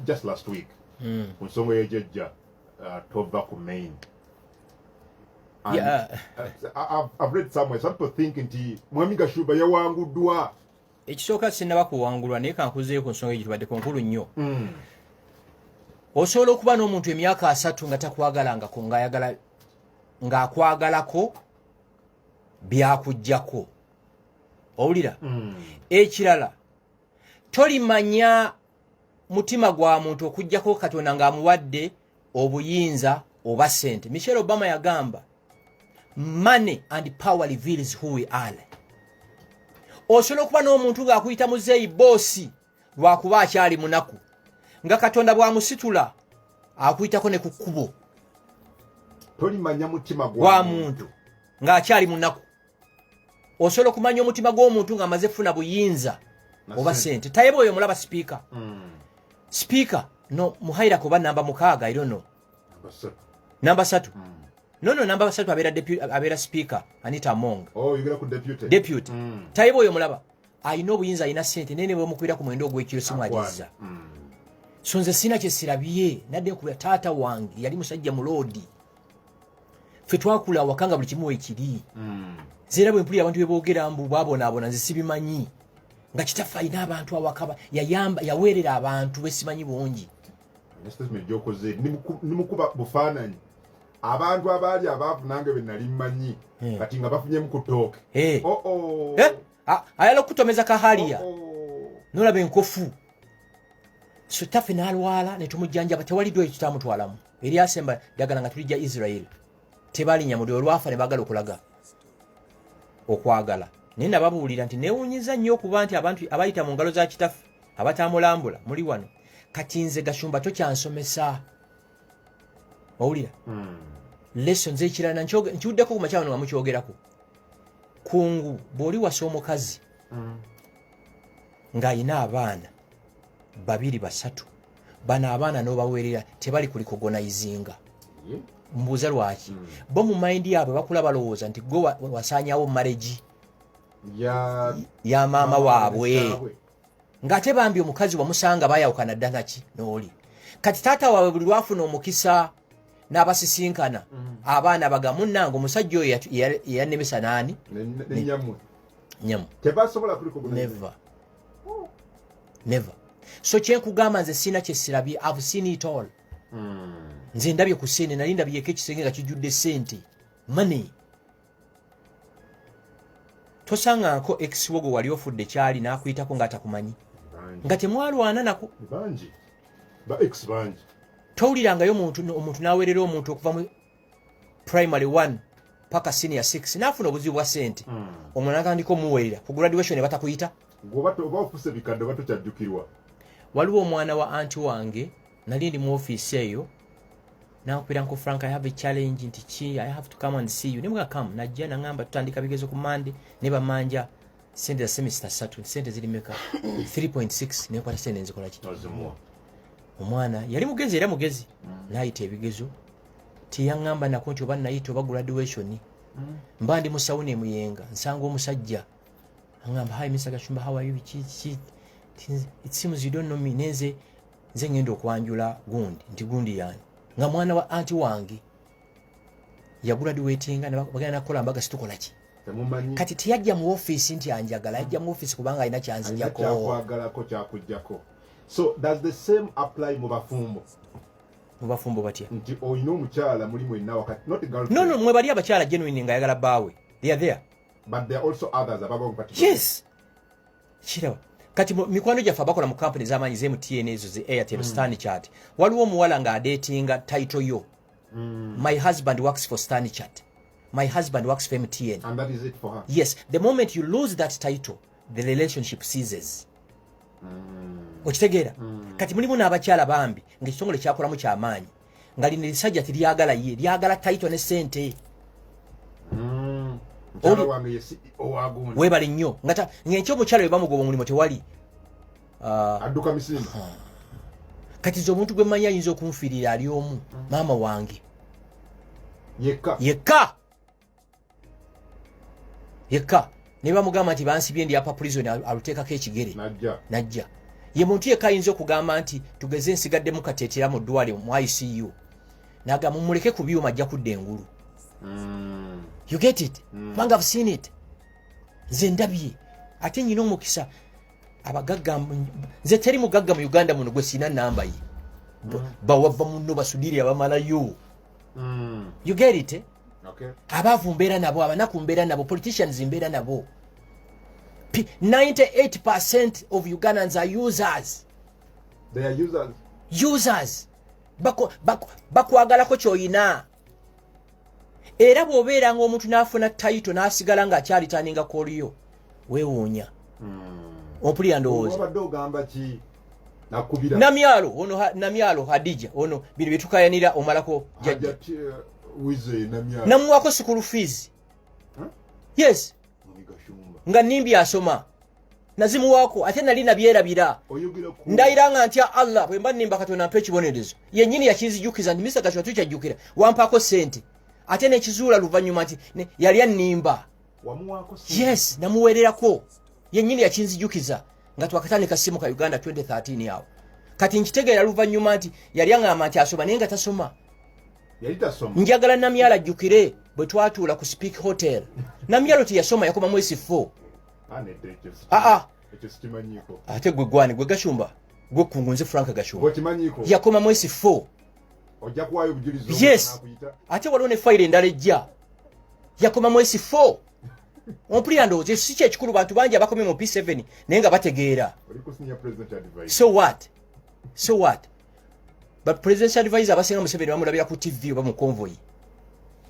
just last week ku nsonga y'ejjajja tova ku main. I've read somewhere some people think nti Mwami Gashumba yawanguddwa. Ekisooka sinnaba kuwangulwa naye kankuzeeyo ku nsonga egitubadde ku nkulu nnyo. Osobola okuba n'omuntu emyaka 3 nga takwagalangako ng'akwagalako byakuggyako. Owulira? Ekirala tolimanya mutima gwa muntu okuggyako Katonda ng'amuwadde obuyinza oba ssente. Michelle Obama yagamba money and power reveals who we are. Osobola okuba n'omuntu ng'akuyita muzeeyi boosi lwakuba akyali munaku nga Katonda bw'amusitula akuyitako ne ku kkubo. Tolimanya mutima gwa muntu ng'akyali munaku. Osobola okumanya omutima gw'omuntu ng'amaze kufuna buyinza oba ssente. Tayeba oyo mulaba sipiika. Sipiika no muhaira kuba namba 6 I don't know. Namba 3. No namba 3 abera speaker Anita Among. Oh, you get ku deputy. Tayebo oyo mulaba. Ayina obuyinza ayina ssente nene bwe mukwira ku mwendo ogw'ekiro simwajiza. So nze sina kye sirabye nadde ku taata wange yali musajja mulodi. Ffe twakula wakanga buli kimu ekiri. Zera bwe mpulira abantu beboogera mbu babona nze sibimanyi. Nga kitaffe ayina abantu awakaba yayamba yaweerera abantu besimanyi bongi. Nimukuba bufaananyi. Abantu abaali abaavu nange be nali mmanyi kati nga bafunyemu ku ttooke. Ayala okutomeza kahaliya nolaba enkofu. So taffe n'alwala ne tumujjanjaba tewali dwe tutamutwalamu. Eri asemba ddagala nga tulijja Israel. Tebali nyamudi olwafa ne bagala okulaga okwagala. Naye nababuulira nti neewuunyiza nnyo okuba nti abantu abayita mu ngalo za kitaffe abatamulambula muli wano. Kati nze Gashumba tokyansomesa. Owulira? Lessons ekirala nkiwuddeko ku makya wano nga mukyogerako. Kungu bw'oli wasa omukazi ng'ayina abaana 2 3 bano abaana n'obaweerera tebali kulikogonayizinga. Mbuuza lwaki? Bo mu mayindi yaabwe bakula balowooza nti gwe wasaanyawo marriage ya maama waabwe. Ng'ate bambi omukazi wamusanga bayawukana ddala ki n'oli. Kati taata waabwe buli lwafuna omukisa n'abasisinkana abaana bagamunnanga omusajja oyo yanemesa nani nyamu tebasobola kuliko never. So kyenkugamba nze sina kye sirabye. I've seen it all. Nze ndabye ku ssente nali ndabyeko ekisenge nga kijjudde ssente money. Tosangako ekiwogo wali ofudde kyali n'akuyitako ng'atakumanyi nga temwalwana nako bangi ba ex bangi. Towulirangayo omuntu n'aweerera omuntu okuva mu primary 1 paka senior 6 n'afuna obuzibu bwa ssente. Omwana atandika omuweerera ku graduation ne batakuyita. Oba ofuse bikadde batokyajjukirwa. Waliwo omwana wa anti wange nali ndi mu ofiisi eyo n'ankubira nko Frank I have a challenge nti ki I have to come and see you. Ne mwakamu najja n'angamba tutandika bigezo ku Monday ne bamanja ssente za semester 3 ssente ziri meka 3.6 ne kwata ssente nzikola ki. Omwana yali mugezi era mugezi n'ayita ebigezo tiyaŋŋamba nako nti oba nayita oba graduation mba ndi musawuni emuyenga nsanga omusajja aŋŋamba hi Mr. Gashumba how are you it seems you don't know me nze ngenda okwanjula gundi nti gundi yani nga mwana wa anti wange yagraduatinga bagenda nakola mbaga situkola ki kati tiyajja mu office nti anjagala yajja mu office kubanga alina kyanzijjako kyakwagalako kyakujjako. So does the same apply mu bafumbo? Mu bafumbo batya? Nti oyina omukyala mulimu enna wakati not girlfriend. No mwe bali abakyala genuine nga yagala baawe. They are there. But there are also others ababa particular. Yes. Kiraba. Kati mikwano gyaffe abakola mu company z'amaanyi ze MTN ezo ze Airtel Stanchart. Waliwo omuwala nga datinga title yo. My husband works for Stanchart. My husband works for MTN. And that is it for her. Yes. The moment you lose that title, the relationship ceases. Okitegeera? Kati mulimu n'abakyala bambi ng'ekitongole kyakolamu ky'amaanyi nga lino erisajja tiryagala ye lyagala title ne ssente. Webale nnyo ng'enkya omukyala we bamugoba omulimu tewali adduka misimba. Kati nze omuntu gwe mmanyi ayinza okunfiirira ali omu maama wange yekka ne bamugamba nti bansibye ndi apa prison aluteekako ekigere najja ye muntu yekayinza okugamba nti tugeze nsigaddemu kateetera mu ddwale mu ICU naga mumuleke ku byuma ajja kudda engulu. You get it? Kubanga I've seen it. Nze ndabye ate nyina omukisa abagagga nze teri mugagga mu Uganda muno gwe sina namba ye bawava muno basudiri abamalayo. You get it? Okay. Abavu mbeera nabo abanaku mbeera nabo politicians mbeera nabo. 98% of Ugandans are users. They are users. Users. Bakwagalako kyoyina. Era bw'obeera ng'omuntu n'afuna title n'asigala ng'akyalitaninga koliyo weewuunya. Ompulira ndowooza. Obadde ogamba ki? Nakubira. Namyalo ono Namyalo Hadija ono bino bye tukayanira omalako jajja. Wize Namyalo. Namuwako school fees. Yes. Gashumba. Nga nimbi asoma. Nazimuwako ate nali nabyerabira. Ndayiranga ntya Allah bwe mba nimba Katonda mpe kibonerezo. Yennyini yakinzijukiza ndi Mr. Kashwa tukyajjukira. Wampako sente. Ate nekizuula luvannyuma nti yali annimba. Wamuwako sente. Yes, namuweererako. Yennyini yakinzijukiza nga twakatandika simu ka Uganda 2013 yawo. Kati nkitegeera luvannyuma nti yali aŋŋamba nti asoma naye nga tasoma. Yali tasoma. Njagala Namyalo ajjukire bwe twatuula ku Speak Hotel. Namyalo teyasoma yakoma mwezi 4. Ekyo sikimanyiko. Ate gwe gwani gwe Gashumba. Gwe kungunze Frank Gashumba. Okimanyiko. Yakoma mwezi 4. Ojja kuwaayo obujulizi. Yes. Ate waliwo ne file endala ejja. Yakoma mwezi 4. Ompulira ndowooza si kyekikulu bantu bangi abakomye mu P7 naye nga bategeera. So what? So what? But President's advisor abasinga Museveni bamulabira ku TV oba mu convoy.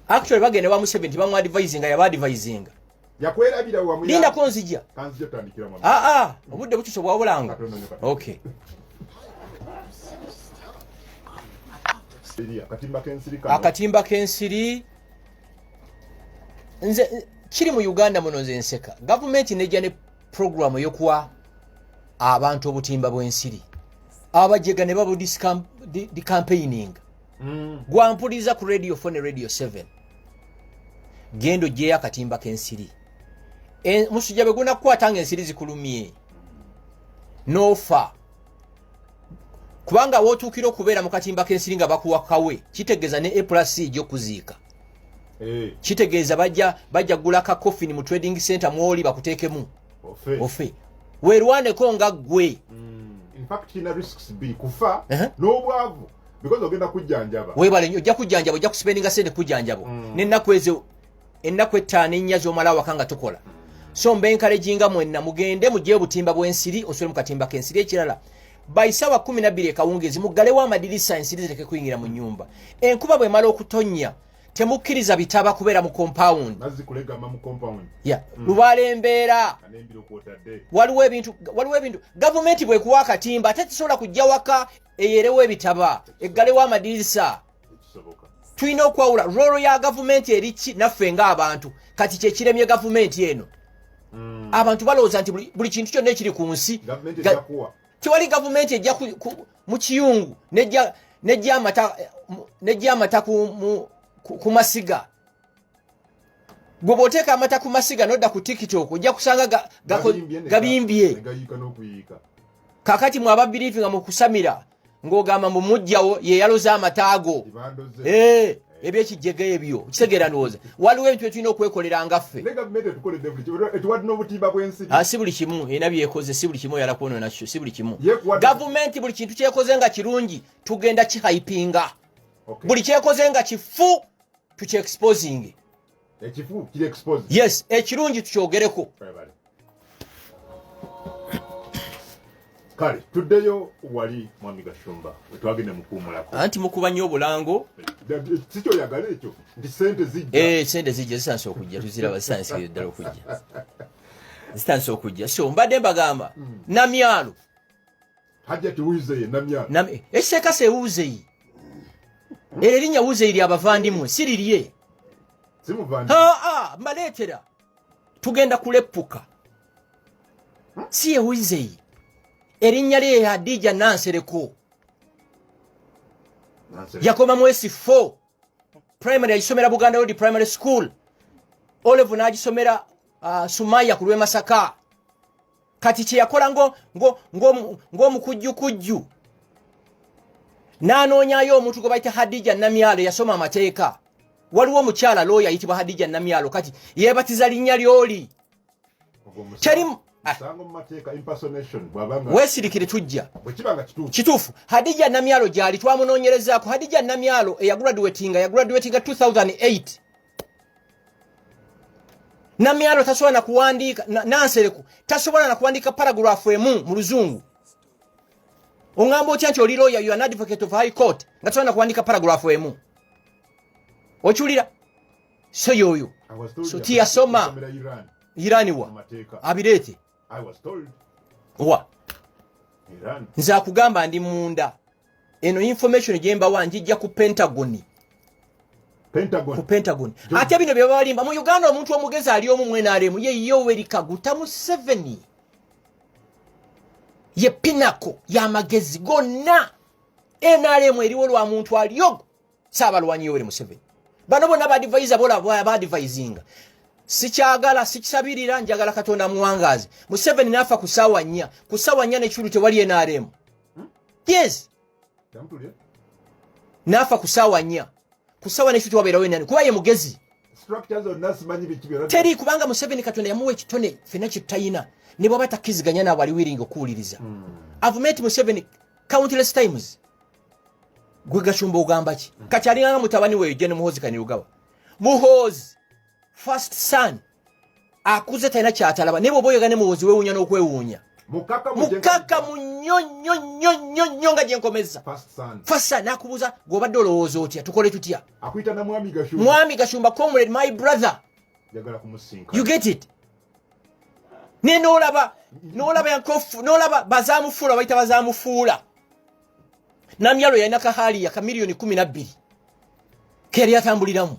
Actually bagende wa Museveni bamu advising nga yaba advising. Yakwerabira wa muya. Linda konzija. Kanzija tandikira mama. Obudde butuso bwabulanga. Okay. Akatimba k'ensiri nze kiri mu Uganda muno nze nseka. Government nejja ne program y'okuwa abantu obutimba bw'ensiri. Abajega ne babu di campaigning. Gwampuliza ku radio 4 ne radio 7. Gendo je akatimba k'ensiri. Musujja beguna kwatanga ensiri zikulumye. Nofa. Kubanga wotukira okubeera mu katimba k'ensiri nga bakuwakawe kitegeeza ne A+C gy'okuziika. Kitegeeza bajja gula ka coffin mu trading center mwoli bakuteekemu. Ofe. Weerwaneko nga ggwe. In fact kina risks be kufa n'obwavu because ogenda kujjanjaba. Weebale ojja kujjanjaba ojja kuspendinga sente kujjanjabo. N'ennaku ezo ennaku ettaano ennya z'omala awaka nga tukola. So mbe encouraging mwenna mugende mujje obutimba bw'ensiri osole mu katimba k'ensiri ekirala. Baisawa 12 ekawungezi mugalewo amadirisa ensiri zireke kuyingira mu nnyumba. Enkuba bwe mala okutonnya temukkiriza bitaba kubeera mu compound. Nazzi kulegama mu compound. Yeah. Lubale embeera. Anembiro kwotadde. Waliwo ebintu. Government bwe kuwa akatimba ate tisobola kujja waka eyerewo ebitaba. Eggalewo amadirisa. Tulina okwawula rolo ya government erichi naffe ng'abantu. Kati kye kiremye government eno. Abantu balowooza nti buli kintu kyonna ekiri ku nsi. Government ejakuwa. Tiwali government ejja mu kiyungu nejja amata ku masiga. Gwe bw'oteeka amata ku masiga nodda ku TikTok ojja kusanga gabimbye. Kakati mwe ababiriivi nga mu kusamira ng'ogamba mu mujjawo ye yaloza amataago. Ebyekijjege ebyo kitegeera ndowooza waliwo ebintu tulina okwekolera ngaffe. Si buli kimu erina byekoze si buli kimu oyala kwono nakyo si buli kimu. Gavumenti buli kintu kyekoze nga kirungi tugenda kihypinga. Buli kyekoze nga kifu tukyexposing. Ekifu kiri expose. Yes, ekirungi tukyogereko. Kale tuddeyo wali mwami Gashumba twagenda mukuumulako. Anti mukuba nnyo obulango. Sikyo yagala ekyo nti sente zijja. Sente zijja zisansa okujja tuziraba zisansa ddala okujja. Zisansa okujja. So mbadde mbagamba Namyalo. Hajjati Wuzeye Namyalo. Eseka se Wuzeye. Erinnya Wuzeye lya bavandimu sirirye. Simuvandimwe. Mbaleetera. Tugenda kuleppuka. Si ye Wuzeye. Erinnya lye Hadija Nansereko. Yakoma mwezi 4. Primary yasomera Buganda Road Primary School. Olive n'agisomera Sumaya ku Lwe Masaka. kati kye yakola ng'omukujjukujju n'anoonyayo omuntu gwe bayita Hadija Namyalo yasoma amateeka. Waliwo omukyala looya ayitibwa Hadija Namyalo kati yeebatiza linnya ly'oli. Weesirikire tujja. Kituufu. Hadija Namyalo gyali twamunoonyerezaako. Hadija Namyalo yagraduatinga 2008. Namyalo tasobola na kuwandiika nansereku tasobola na kuwandiika paragraph emu mu luzungu. Ongamba otya nti oli lawyer, you are an advocate of high court nga tasobola na kuwandiika paragraph emu. Ochulira so yoyo so tiyasoma Irani wa abirete. I was told wa Iran nza kugamba ndi munda eno information jemba wanjijja ku Pentagon. Ate bino bye balimba mu Uganda omuntu omugezi ali omu mwenaremu ye Yoweri Kaguta Museveni ye pinako ya magezi gonna NRM eriwo lwa muntu aliyo Saabalwanyi Yoweri Museveni. Bano bonna badvisor bola badvisinga. Sikyagala sikisabirira njagala Katonda muwangazi. Museveni nafa ku ssaawa 4. Ku ssaawa 4 n'ekitundu tewali NRM. Yes. Nafa ku ssaawa 4. Ku ssaawa n'ekitundu wabeerawo NRM. Kuba ye mugezi. Structures on us manyi bikibera. Teri kubanga Museveni Katonda yamuwa ekitone fena kitayina. Ne baba takiziganya na wali wiringo kuwuliriza. I've met Museveni countless times. Gwe Gashumba ogamba ki? Kati alinganga mutabani we Jene Muhoozi Kanirugawa. Muhoozi first son akuze taina kyatalaba nebo boyoga ne Muhoozi wewunya n'okwewunya. Mukaka munyonyo nga gyenkomeza. First son akubuza gobadde olowooza otya tukole tutya. Akuyita na Mwami Gashumba. Mwami Gashumba comrade my brother. Yagala kumusinka. You get it? Ne nolaba yankofu nolaba bazamufula bayita bazamufula. Namyalo yalina kahali ya kamiliyoni 12 keri yatambuliramu.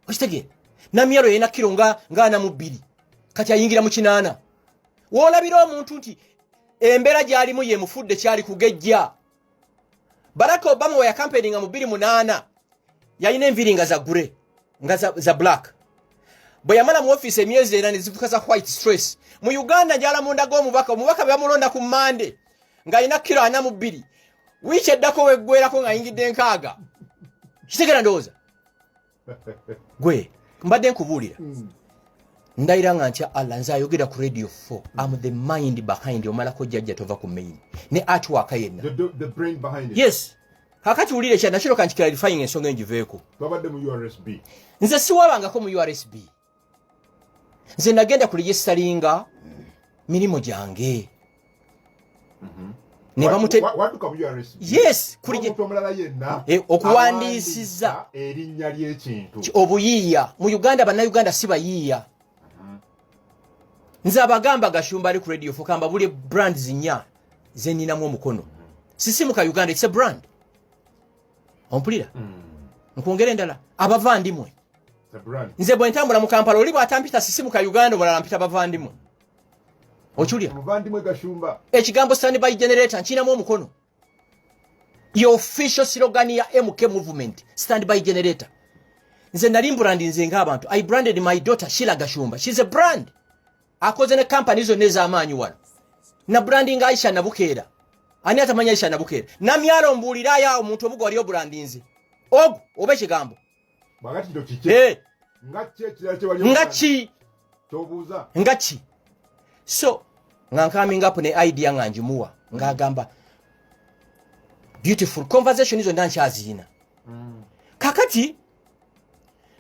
Okitege Namyalo yalina kilo nga na mu 2 kati ayingira mu 8. Wolabira omuntu nti embera gyalimu ye mufudde kyali kugejja. Barack Obama we campaigning mu 2008 yalina enviringa za gure nga za black. Bwe yamala mu office emyezi era nezifuka za white stress. Mu Uganda njala munda go omubaka bamulonda ku Mande nga ayina kilo 42. Wiche dako weggwerako nga yingidde nkaaga. Kitegera ndowooza. Gwe mbadde nkubuulira. Ndayira nga ntya Allah nze ayogera ku Radio 4. I'm the mind behind omalako jjajja tova ku main. Ne artwork yenna. The brain behind it. Yes. Kakati ulire kya nakiro kanti clarifying ensonga enjiveeko. Babadde mu URSB. Nze siwabangako mu URSB. Nze nagenda ku registeringa milimo gyange. Ne bamute waduka mu URSB. Yes, omuntu omulala yenna okuwandiisiza erinnya ly'ekintu obuyiiya mu Uganda bannayuganda si bayiiya. Nze abagamba Gashumba ali ku Radio 4 kamba buli brand zinya ze nninamu omukono. Sisimuka Uganda, it's a brand. Ompulira? Nkwongera endala abavandimwe. Nze bwe ntambula mu Kampala oli bw'atampita sisimuka Uganda omulala mpita abavandimwe. Ochulya muvandimwe Gashumba ekigambo standby generator nchinamu omukono. Your official slogan ya MK movement standby generator. Nze nali brand nze ng'abantu. I branded my daughter Sheila Gashumba. She's a brand. Akoze ne company zo neza amanyi wano. Na branding Aisha Nabukeera. Ani atamanya Aisha Nabukeera. Namyalo mbulira ya omuntu obugo aliyo brand nze. Ogu obe kigambo. Bagati ndo kike. Ngachi ekirate waliyo. Ngachi. Tobuuza. Ngachi. So, nga coming up ne idea nga njimuwa nga gamba beautiful conversation izo ndankyaziina. Kakati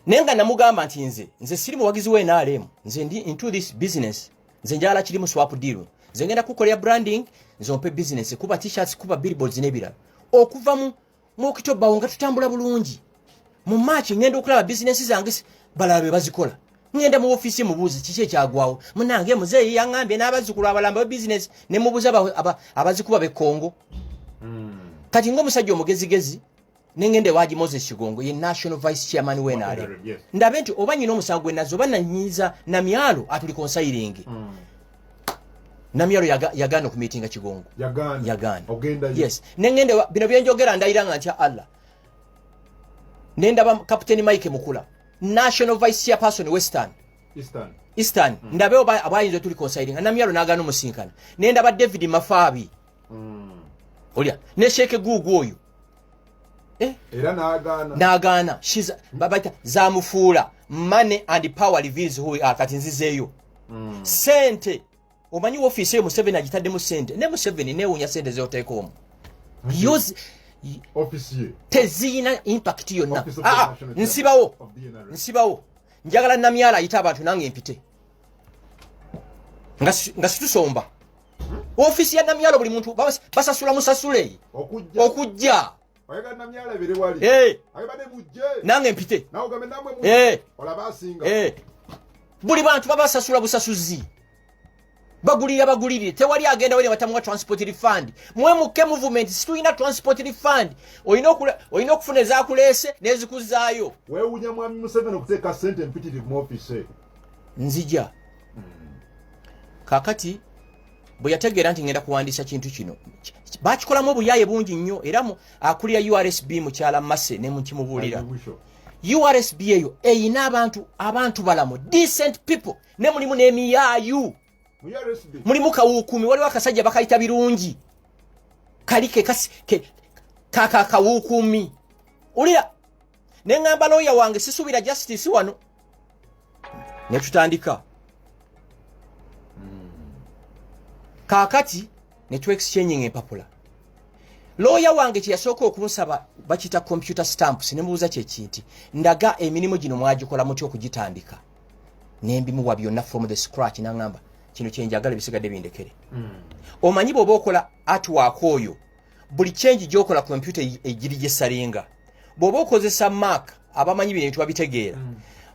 nenga namugamba nti nze siri muwagizi we NRM, nze ndi into this business, nze njala kiri mu swap deal, nze ngenda kukolera branding, nze ompe business kuba t-shirts kuba billboards nebira. Okuva mu Oktober nga tutambula bulungi. Mu March ngenda okulaba business zange balabe bazikola. Ngenda mu office mubuzi kiki ekyagwawo. Munange muzeeyi yangambye n'abazzukulu abalamba business ne mubuza abazikuba be Kongo. Kati ng'omusajja omugezigezi nengende waji Moses Kigongo ye National Vice Chairman we NRM. Yes. Ndabe nti oba nyina omusango enazo bananyiza Namyalo atuli konsayiring. Namyalo yagana ku meeting Kigongo. Yagana. Ogenda. Yes. Nengende bino byenjogera ndayiranga ntya Allah. Nenda ba Captain Mike Mukula. National Vice Chairperson Western. Eastern ndabe abayinzo tuli considing namyalo nagano musinkana nenda ba David Mafabi olya ne Sheke Gugu oyo era nagana she's babaita zamufuula money and power reveals who kati nzizeyo sente omanyi office yo Museveni agitadde mu sente ne Museveni ne unya sente zoteeka omu use office tezina impact yonna nsibawo njagala namyala ayita abantu nange empite nga situsomba office ya namyala buli muntu basasula musasule okujja oyagala namyala bere wali ayibade mujje nange empite nawo gambe namwe olabasinga buli bantu babasasula busasuzi bagulirire tewali agenda wene batamuwa transport refund mwe muke movement situina transport refund oyina okufuna ezakulese nezikuzaayo wewunya mwami Museveni okuteeka sente mpitirivu mu office nzija kakati bwe yategeera nti ngenda kuwandiisa kintu kino bakikolamu obuyaye bungi nnyo era akulira URSB mukyala Mase ne mukimubuulira URSB eyo eyina abantu balamu decent people ne mulimu n'emiyaayu mulimu kawuukumi waliwo akasajja bakayita birungi kalike kawuukumi ulira neŋŋamba lawyer wange sisuubira justice wano ne tutandika kakati ne tu-exchanging empapula lawyer wange kyeyasooka okunsaba bakita computer stamps ne mubuuza kyekinti ndaga emirimu gino mwagikola mutya okugitandika nembimuwa byonna from the scratch naŋŋamba kino kyenjagala bisigadde bindekere omanyi bw'oba okola artwork oyo buli change gy'okola computer egiri gyesalinga bw'oba okozesa Mac abamanyi bino babitegeera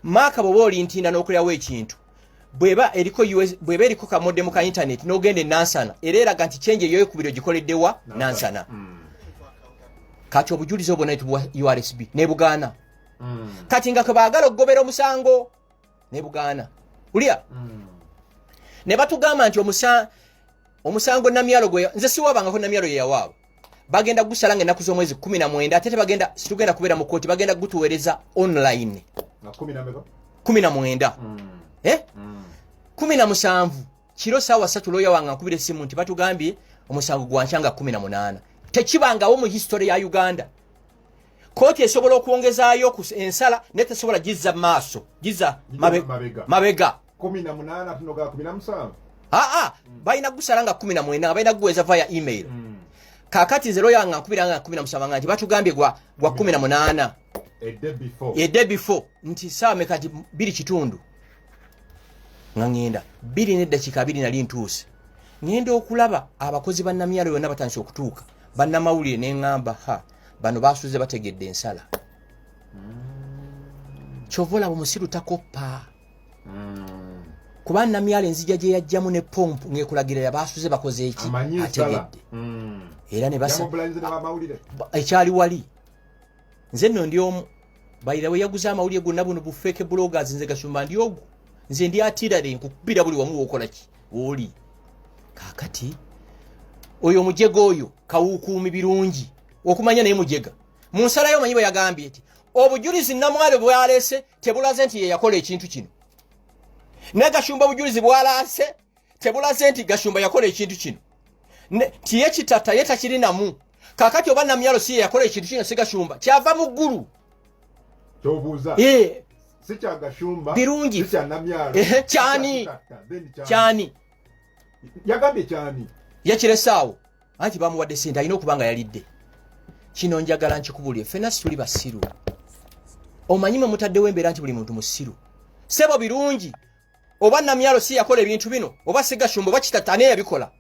Mac bw'oba olintinda n'okolerawo ekintu bw'eba eriko ka modem ka internet n'ogenda nansana era eraga nti change eyo ekubiro gikoleddewa nansana kati obujulizi obwo naitubwa URSB ne bugaana kati nga kebaagala okugobera omusango ne bugaana ulya ne batugamba nti omusango namyalo gwe nze siwabangako namyalo yeyawaabo bagenda gusala ng'ennaku z'omwezi 19 ate tebagenda situgenda kubeera mu kooti bagenda gutuweereza online 19 17 kiro saawa 3 lawyer wange ankubira essimu nti batugambye omusango gwankyanga 18 tekibangawo mu history ya Uganda kooti esobola okwongezaayo ku ensala ne tesobola gizza maaso gizza mabega 18 tunoga 17 balina gusala nga 19 balina guweza via email kakati nze lawyer wange ankubira nga 17 nga nti batugambye gwa 18 a day before nti saawa meka nti 2 kitundu nga ngenda 2 n'eddakiika 2 nali ntuuse ngenda okulaba abakozi ba namyalo yonna batandise okutuuka bannamawulire neŋŋamba bano basuze bategedde ensala kyovola bumusiru takoppa kuba namyalo enzija gye yajjamu ne pompu ng'ekulagirira basuze bakoze eki ategedde era ne basa ekyali wali nze nno ndi omu bayira we yaguza amawulire gonna buno bufeeke bloggers nze Gashumba ndi ogwo nze ndi atirare nkukubira buli wamu wokola ki oli kakati oyo mujega oyo kawukuumi birungi okumanya naye mujega mu nsala yo manyibo yagambye eti obujulizi namwale bwalese tebulaze nti ye yakola ekintu kino ne Gashumba obujulizi bwalase tebulaze nti Gashumba yakola ekintu kino tiye kitata yeta kirinamu kakati oba namyalo si ye yakola ekintu kino si Gashumba kyava mu ggulu kyobuuza si kya Gashumba birungi si kya namyalo kyani yagambye kyani yakiresaawo anti bamuwadde sente alina okuba nga yalidde kino njagala nkikubulire ffenna situli basiru omanyi mwe mutaddewo embeera nti buli muntu musiru sebo birungi oba namyalo si yakola ebintu bino oba si Gashumba oba kitata naye yabikola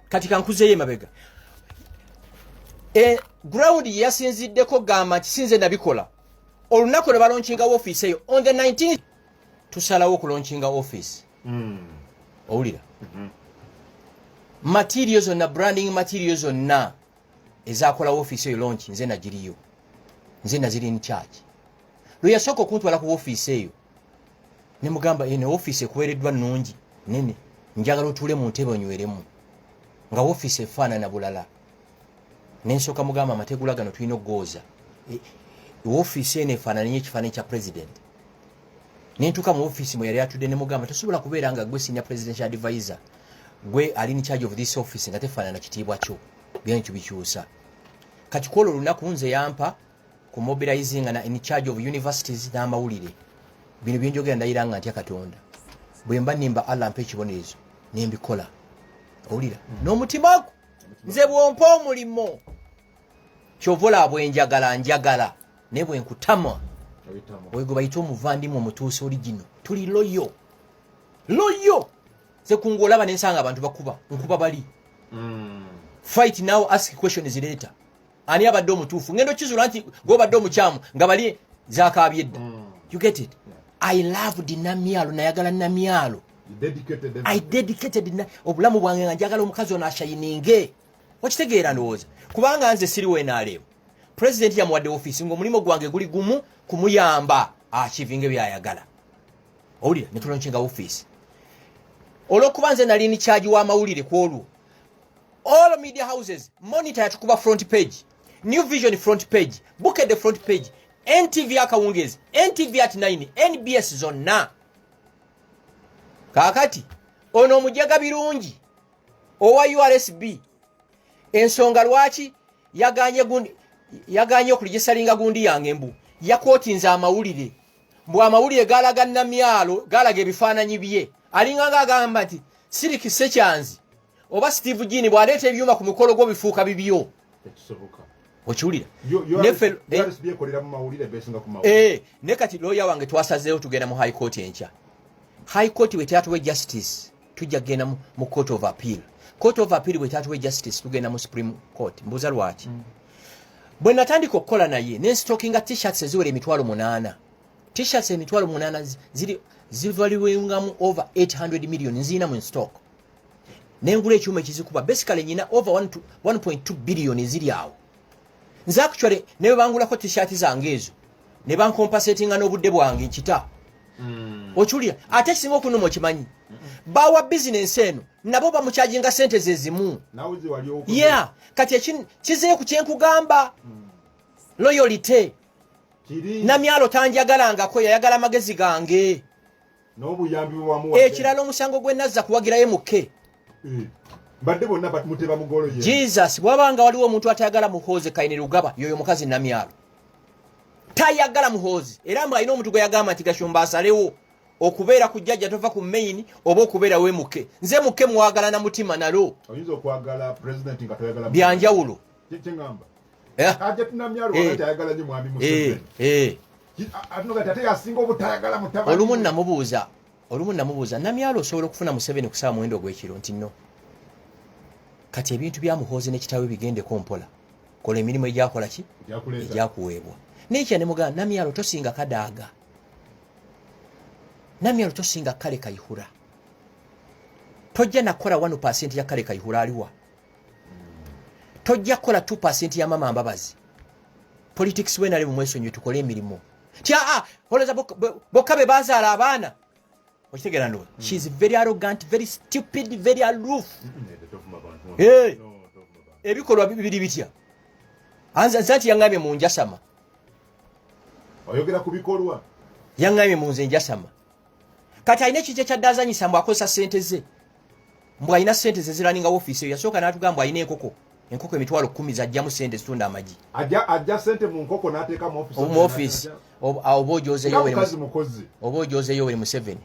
kati kankuzeeyo emabega ground yasinziddeko gamba nti sinze nabikola olunaku lwe balonkinga office eyo on the 19th tusalawo okulonkinga office owulira materials zonna branding materials zonna ezakola office eyo launch nze nagiriyo nze naziri in charge lwe yasooka okuntwala ku office eyo ne mugamba ene office ekuweereddwa nnungi nene njagala otuule mu ntebe onyweremu nga office efaanana bulala nensooka mugamba amategula gano tulina okugooza office eno efaanana nnyo ekifaananyi kya president nentuka mu office mwe yali atudde ne mugamba tosobola kubeera nga gwe senior presidential advisor gwe ali in charge of this office nga tefaanana kitiibwa kyo byentu bikyusa kati kwolwo olunaku nze yampa ku mobilizing na in charge of universities n'amawulire bino byenjogera ndayira nga ntya Katonda bwe mba nimba Allah mpa ekibonerezo nembikola owulira n'omutima gwo nze bwompa omulimo kyovola bwenjagala njagala ne bwe nkutama wego bayita omuvandimu omutuusi origino tuli loyo ze kungolaba nensanga abantu bakuba nkuba bali fight now ask questions later ani abadde omutuufu ngendo kizula nti gobadde omukyamu nga bali zakabyedda you get it I loved Namyalo nayagala Namyalo I dedicated obulamu bwange nga njagala omukazi ono ashayininge okitegeera ndowooza kubanga nze siri weenaalewo president yamuwadde office ng'omulimu gwange guli gumu kumuyamba achivinge byayagala owulira ne tulonkinga office olw'okuba nze nali ni charge w'amawulire ku olwo all media houses monitor yatukuba front page New Vision front page Book at the front page NTV akawungezi NTV at 9 NBS zonna kakati ono omujaga birungi owa URSB ensonga lwaki yaganye okuligisalinga gundi yange embu yakwotinza amawulire mbu amawulire galaga Namyalo galaga ebifaananyi bye alinganga agamba nti Siriki Sekyanzi oba Steve Gini bwaleeta ebyuma ku mukolo gwo bifuuka bibyo okiwulira ne kati lawyer wange twasazeewo tugenda mu high court enkya high court bwe tatuwe justice tujja kugenda mu court of appeal bwe tatuwe justice tugenda mu supreme court mbuuza lwaki bwe natandika okukola naye nenstockinga t-shirts eziwera emitwalo 8 t-shirts emitwalo 8 zivaliwengamu over 800 million nzina mu stock nengula ekyuma ekizikuba basically nyina over 1.2 billion eziri awo nze actually ne bangulako t-shirt zange ezo ne bankompensatinga n'obudde bwange nkita okiwulira ate kisinga okunuma okimanyi bawa business eno nabo bamukyajinga sente zezimu yeah kati kizire ku kyenkugamba loyalty Namyalo tanjagalangako yayagala magezi gange n'obuyambi bwamuwa ekirala omusango gwe nazza kuwagirayo muke badde bonna batmuteba mugolo ye Jesus bwabanga waliwo omuntu atayagala muhoze kaine rugaba yoyo mukazi Namyalo tayagala muhozi era mba ino omuntu gwe yagamba nti Gashumba asalewo okubeera kujjajja tova ku main oba okubeera we muke nze muke mwagala na mutima nalo oyinza okwagala president nga toyagala byanjawulo kyengamba aje Namyalo tayagala nyi mwami Museveni atunoga tate yasinga obutayagala mutabani olumu namubuuza Namyalo osobola okufuna Museveni ku saa mwendo gw'ekiro nti no kati ebintu bya muhozi ne kitawe bigendeko mpola kola emirimu egyakola ki egyakuweebwa n'ekya ne mugamba Namyalo tosinga kadaaga Namyalo tosinga kale kayihura tojja nakola 1% ya kale kayihura aliwa tojja kola 2% ya mama Mbabazi politics wena ali mumwesonyo tukole emirimu holeza bokabe bazaala abaana okitegera ndo she is very arrogant very stupid very aloof ebikolwa bibiri bitya anzanti yangamye mu njasama oyogera ku bikolwa yangamye mu nze njasama kati ayina kije kyaddazanyisa mbu akozesa sente ze mbu ayina sente ze ziraninga office yasooka n'atugamba ayina enkoko emitwalo 10 zajjamu sente zitunda amagi ajja sente mu nkoko n'ateeka mu office oboojozeyo weri Museveni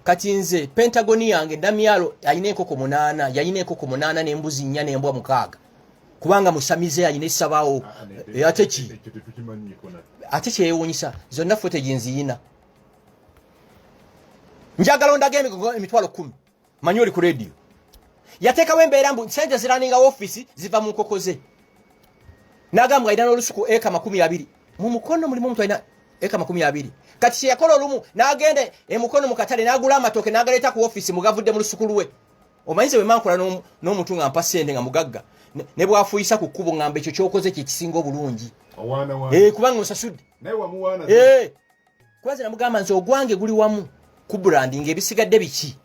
kati nze Pentagon yange Namyalo ayina enkoko 8 yayina enkoko 8 n'embuzi 4 n'embwa 6 kubanga musamize ayina essabaawo ate kyewuunyisa zonna footage nziyina njagala ondage emitwalo 10 manyi oli ku radio yateekawo embeera mbu sente ziraninga office ziva mu nkoko ze n'agamba ayina n'olusuku eka 20 mu mukono mulimu omuntu ayina eka 20 kati kyeyakola olumu n'agenda emukono mu katale n'agula amatooke n'agaleeta ku office mugavudde mu lusuku lwe omanyize bwe mankola n'omuntu nga mpa sente nga mugagga ne bwafuyisa ku kkubo ngamba ekyo kyokoze kye kisinga obulungi kubanga osasudde kwanza namugamba nti ogwange guli wamu ku branding ebisigadde biki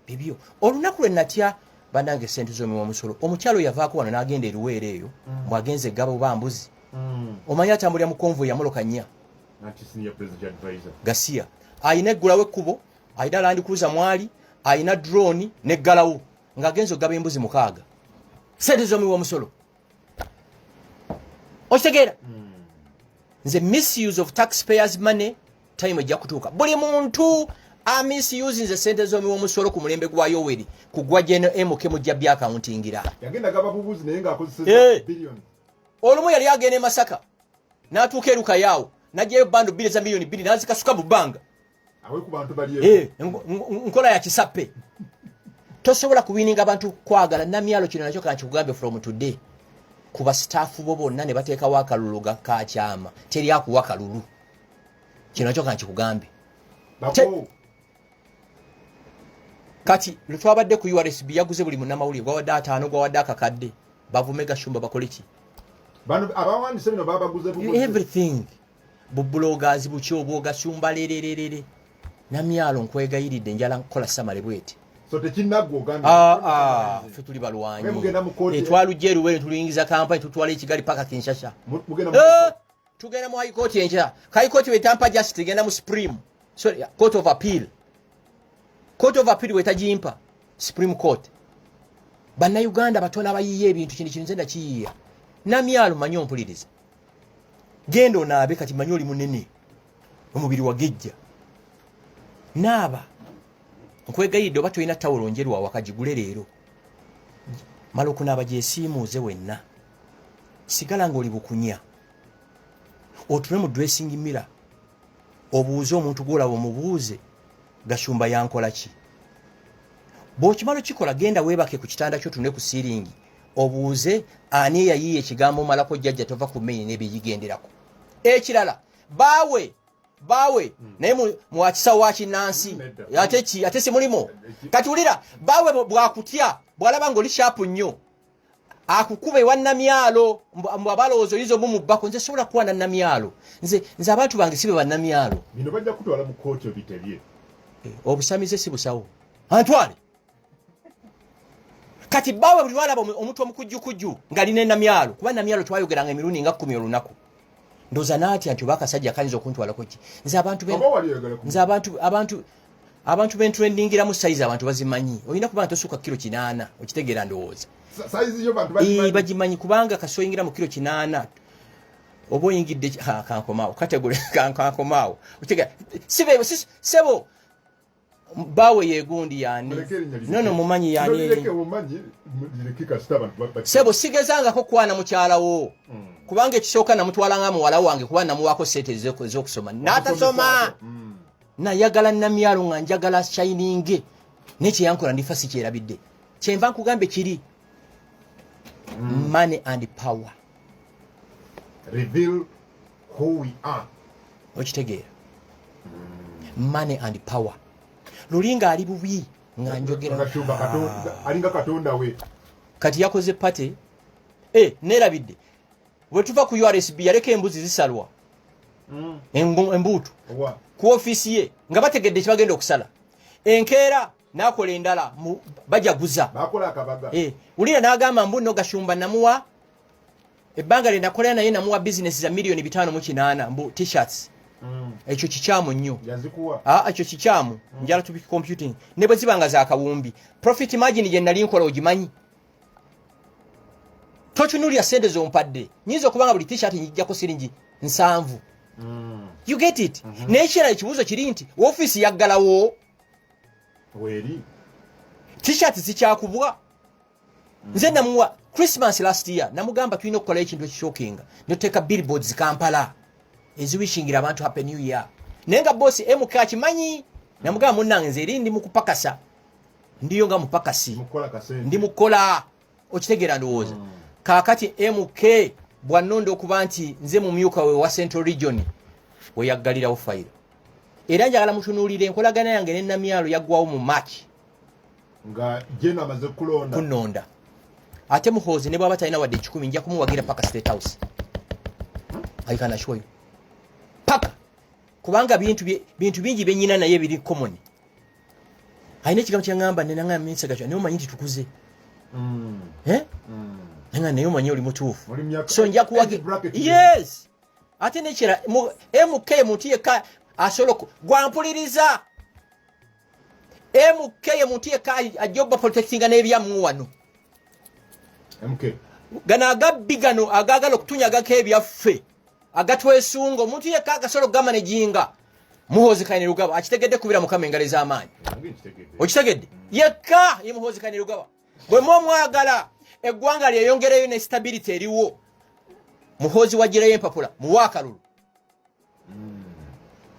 bibyo olunaku lwe natya bandange sente z'omiwa musolo omukyalo yavaako wano n'agenda eruweera eyo bwagenze gabo bambuzi omanyi atambulira mu konvoyi yamulokanya Gasiya ayina eggulawo ekkubo ayina Land Cruiser mwali ayina drone neggalawo ng'agenza ogaba embuzi 6 sente z'omuwi w'omusolo okitegeera nze misuse of taxpayers money time ejja kutuuka buli muntu misuse nze sente z'omuwi w'omusolo ku mulembe gwa Yoweri kugwa General MK mujja by'accountingira yagenda gaba bubuzi naye ng'akozeseza billion olumu yali agenda e Masaka n'atuuka e Lukayaawo n'ajjayo bando bbiri za miliyoni 2 n'azikasuka mu bbanga awe ku bantu bali nkola ya kisappe tosobola kuwininga abantu kwagala namyalo kino nakyo kanti kugambe from today kuba staff bo bonna ne bateekawo akalulu kakyama teri akuwa kalulu kino nakyo kanti kugambe kati lutwabadde ku URSB yaguze buli munnamawulire gwawadde 5 gwawadde akakadde bavume Gashumba bakole ki bano abawandise bino babaguze everything bubloggers bukyobwo Gashumba lerererere namyalo nkwegayiridde njala nkola samale bwete so tekinaggo ogambe fe tuli balwanyi twalujja eruwere tuluyingiza kampani tutwala ekigali paka Kinshasa tugenda mu high court enja high court wetampa just tugenda mu Supreme sorry court of appeal wetajimpa Supreme Court banna Uganda batona abayiye ebintu kindi kinze ndakiyiya namyalo manyo mpuliriza genda onaabe kati manyo oli munene omubiri wagejja naaba nkwegayidde oba toyina tawulo njeru awakagigule leero mala okunaaba gyesiimuuze wenna sigala ng'oli bukunya otule mu dressing mirror obuuze omuntu gw'olaba omubuuze Gashumba yankola ki bw'okimala kikola genda weebake ku kitanda kyo tune ku siiringi obuuze ani yayiye ekigambo malako jjajja tova ku mmeni n'ebiyigenderako ekirala bawe naye muwakisawo wakinnansi ate si mulimo kati wulira bawe bwakutya bwalaba ng'oli shapu nnyo akukuba ewa namyalo abalowooza oyiza omumubbako nze sobola kuba na namyalo nze abantu bange sibe bannamyalo bino bajja kutwala mu kooti obitebye obusamize si busawo antwale kati bawe buli lwalaba omuntu omukujjukujju ng'alina namyalo kuba namyalo twayogeranga emirundi nga 10 olunaku ndoza naati anti obakasajja kayinza okuntwalako ki nze abantu bentrendingira mu size abantu bazimanyi olina kuba tosuka kilo 8 okitegeera ndowooza size yo bantu bagimanyi kubanga kasoyingira mu kilo 8 oba oyingidde kankomaawo kategole kankomaawo okitegeera sebo bawe yegundi yani nono mumanyi yani sebo sigezangako kwana mukyalawo kubanga ekisooka namutwala nga muwala wange kuba namuwaako sente ez'okusoma n'atasoma nayagala namyalo nga njagala shining nekyeyankola ndifa si kyerabidde kyenva nkugambe kiri money and power reveal who we are okitegeera money and power lulinga ali bubi nga njogera alinga katonda we kati yakoze pate nerabidde bwe tuva ku URSB yaleka embuzi zisalwa embuutu ku ofisi ye nga bategedde kibagenda okusala enkeera n'akola endala bajaguza bakola akabaga ulira n'agamba mbu nno Gashumba namuwa ebbanga lye nakolera naye namuwa bizinesi za miliyoni 5.8 mbu t-shirts ekyo kikyamu nnyo ekyo kikyamu njala tubi computing ne bwe zibanga za kawumbi profit margin gye nali nkola ogimanyi totunulya sente zompadde nyinza okubanga buli t-shirt njijjako siringi 7 you get it n'ekirala ekibuuzo kiri nti office yaggalawo weri t-shirt zikyakubwa nze namuwa Christmas last year namugamba tulina okukola ekintu ekishokinga noteeka billboards Kampala eziwishingira abantu happy new year nenga boss MK akimanyi namugamba munnange nze eri ndi mukupakasa ndiyo nga mupakasi ndi mukola okitegeera ndowooza kaakati MK bwanondo okuba nti nze mumyuka we wa Central Region we yaggalirawo fayiro era njagala mutunuulire enkolagana yange ne namyalo yaggwawo mu March nga jeno amaze kunonda ate muhoozi ne bwaba talina wadde 10 nja kumuwagira paka State House I can assure you paka kubanga bintu bingi benyina naye biri common ayina ekigambo kyangamba nenanga minsa gacho ne omanyi nti tukuze nanga naye omanyi oli mutuufu so nja kuwagira yes ate nekira MK mutu yekka asolo gwampuliriza MK ye muntu yekai ajoba protectinga n'ebyamu wano MK gana agabigano agagalo kutunyaga kebyaffe agatwesungo muntu yeka agasolo gamanejinga Muhozi Kainerugaba akitegedde kubira mukama engale z'amaanyi okitegedde yeka ye Muhozi Kainerugaba bwe mwagala eggwanga lyeyongereyo ne stability eriwo Muhozi wagireyo empapula muwakalulu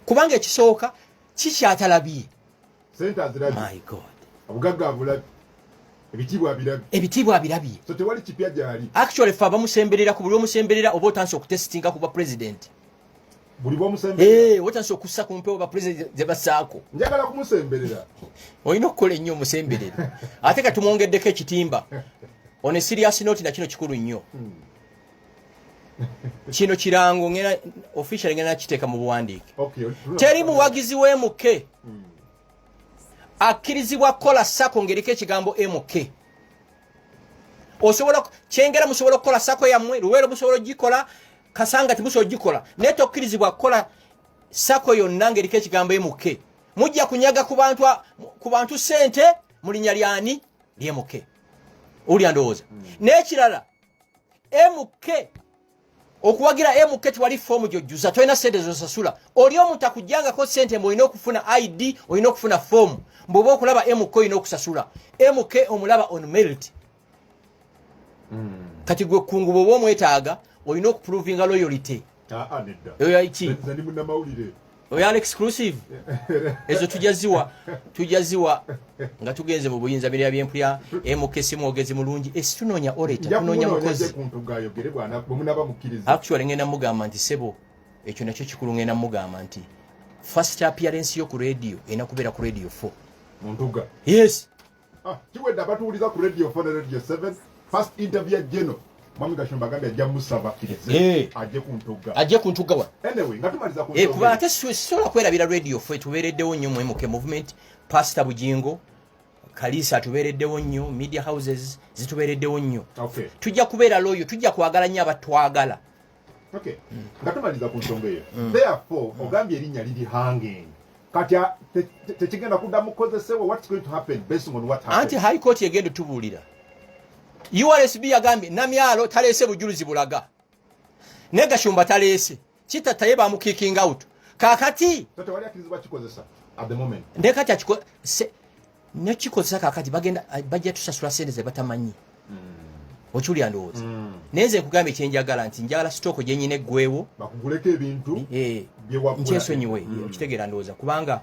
kubanga ekisooka kikyatalabiye my god abugagga abulabi ebitibwa abirabye so tewali kipya gyali actually fa bamusemberera ku buli omusemberera oba otanso okutestinga ku ba president buli bomusemberera otanso okussa ku mpewo ba president ze basaako njagala kumusemberera oyina okukola ennyo omusemberera ate ka tumwongeddeko ekitimba on a serious note na kino kikulu nnyo kino kirango ngena official ngena kiteeka mu buwandiike teri muwagizi w'emuke akirizibwa kola sako ngerike ekigambo MK osobola kyengera musobola kola sako yammwe luwero musobola gikola kasanga timusobola gikola neto kirizibwa kola sako yonna ngerike ekigambo MK mujja kunyaga ku bantu sente mulinya lyani MK uli andooza n'ekirala MK okuwagira MK twali form jojjuza toina sente zosasula oli omuntu akujjangako sente mbolina okufuna ID olina okufuna form mboba okulaba MK olina okusasula MK omulaba on merit kati gwe kungu bobo omwetaaga olina okuprovinga loyalty nedda zani munnamawulire oyala exclusive ezo tujaziwa nga tugenze mu buyinza bya byempulya MK simwogezi mulungi esitunoonya orator tunoonya mukozi actually ngenda mugamba nti sebo ekyo nakyo kikulu ngenda mugamba nti first appearance yo ku radio ena kubeera ku radio 4 Muntuga yes kiwedde abatuwuliza ku radio 4 ne radio 7 first interview Geno Mwami Gashumba gambe ajja musaba kirize ajje ku Ntuga wa anyway nga tumaliza ku kuba ate sola kwerabira radio 4 tubereddewo nnyo mu MK movement Pastor Bujingo Kalisa tubereddewo nnyo media houses zitubereddewo nnyo tujja kubeera loyo tujja kwagala nnyo abatwagala okay nga tumaliza ku nsonga eyo therefore ogambye erinnya liri hanging kati tekigenda kuddamu kukozesewa what's going to happen based on what happened anti high court yegenda tubuulira URSB yagambye namyalo taleese bujulizi bulaga ne Gashumba taleese kitataye ba mu kicking out kakati wali akirizibwa kikozesa at the moment ndekati akiko ne kikozesa kakati bagenda bajja tusasula sente ze batamanyi ochuli andooza neze kugambye kyenjagala nti njagala stock je nyine gwewo bakuguleka ebintu byewa nchesonyiwe kitegera ndooza kubanga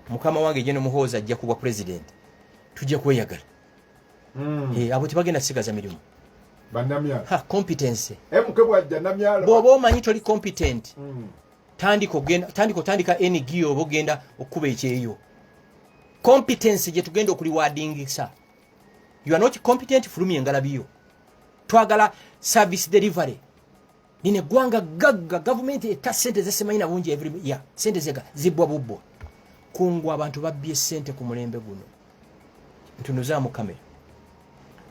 mukama wange Geno Muhoozi ajja kuba president tujje kweyagala abo tibagenda sigaza mirimu banamya competence mukebwa ajja namyalo bobo omanyi toli competent tandika NGO bogenda okuba ekyeyo competence je tugenda okuliwadingisa you are not competent fulumi engalabiyo twagala service delivery nine gwanga gagga government etasente zesemanyina bungi every year sente zega zibwa bubbo kungwa abantu babbye sente ku mulembe guno ntunuza mu kamera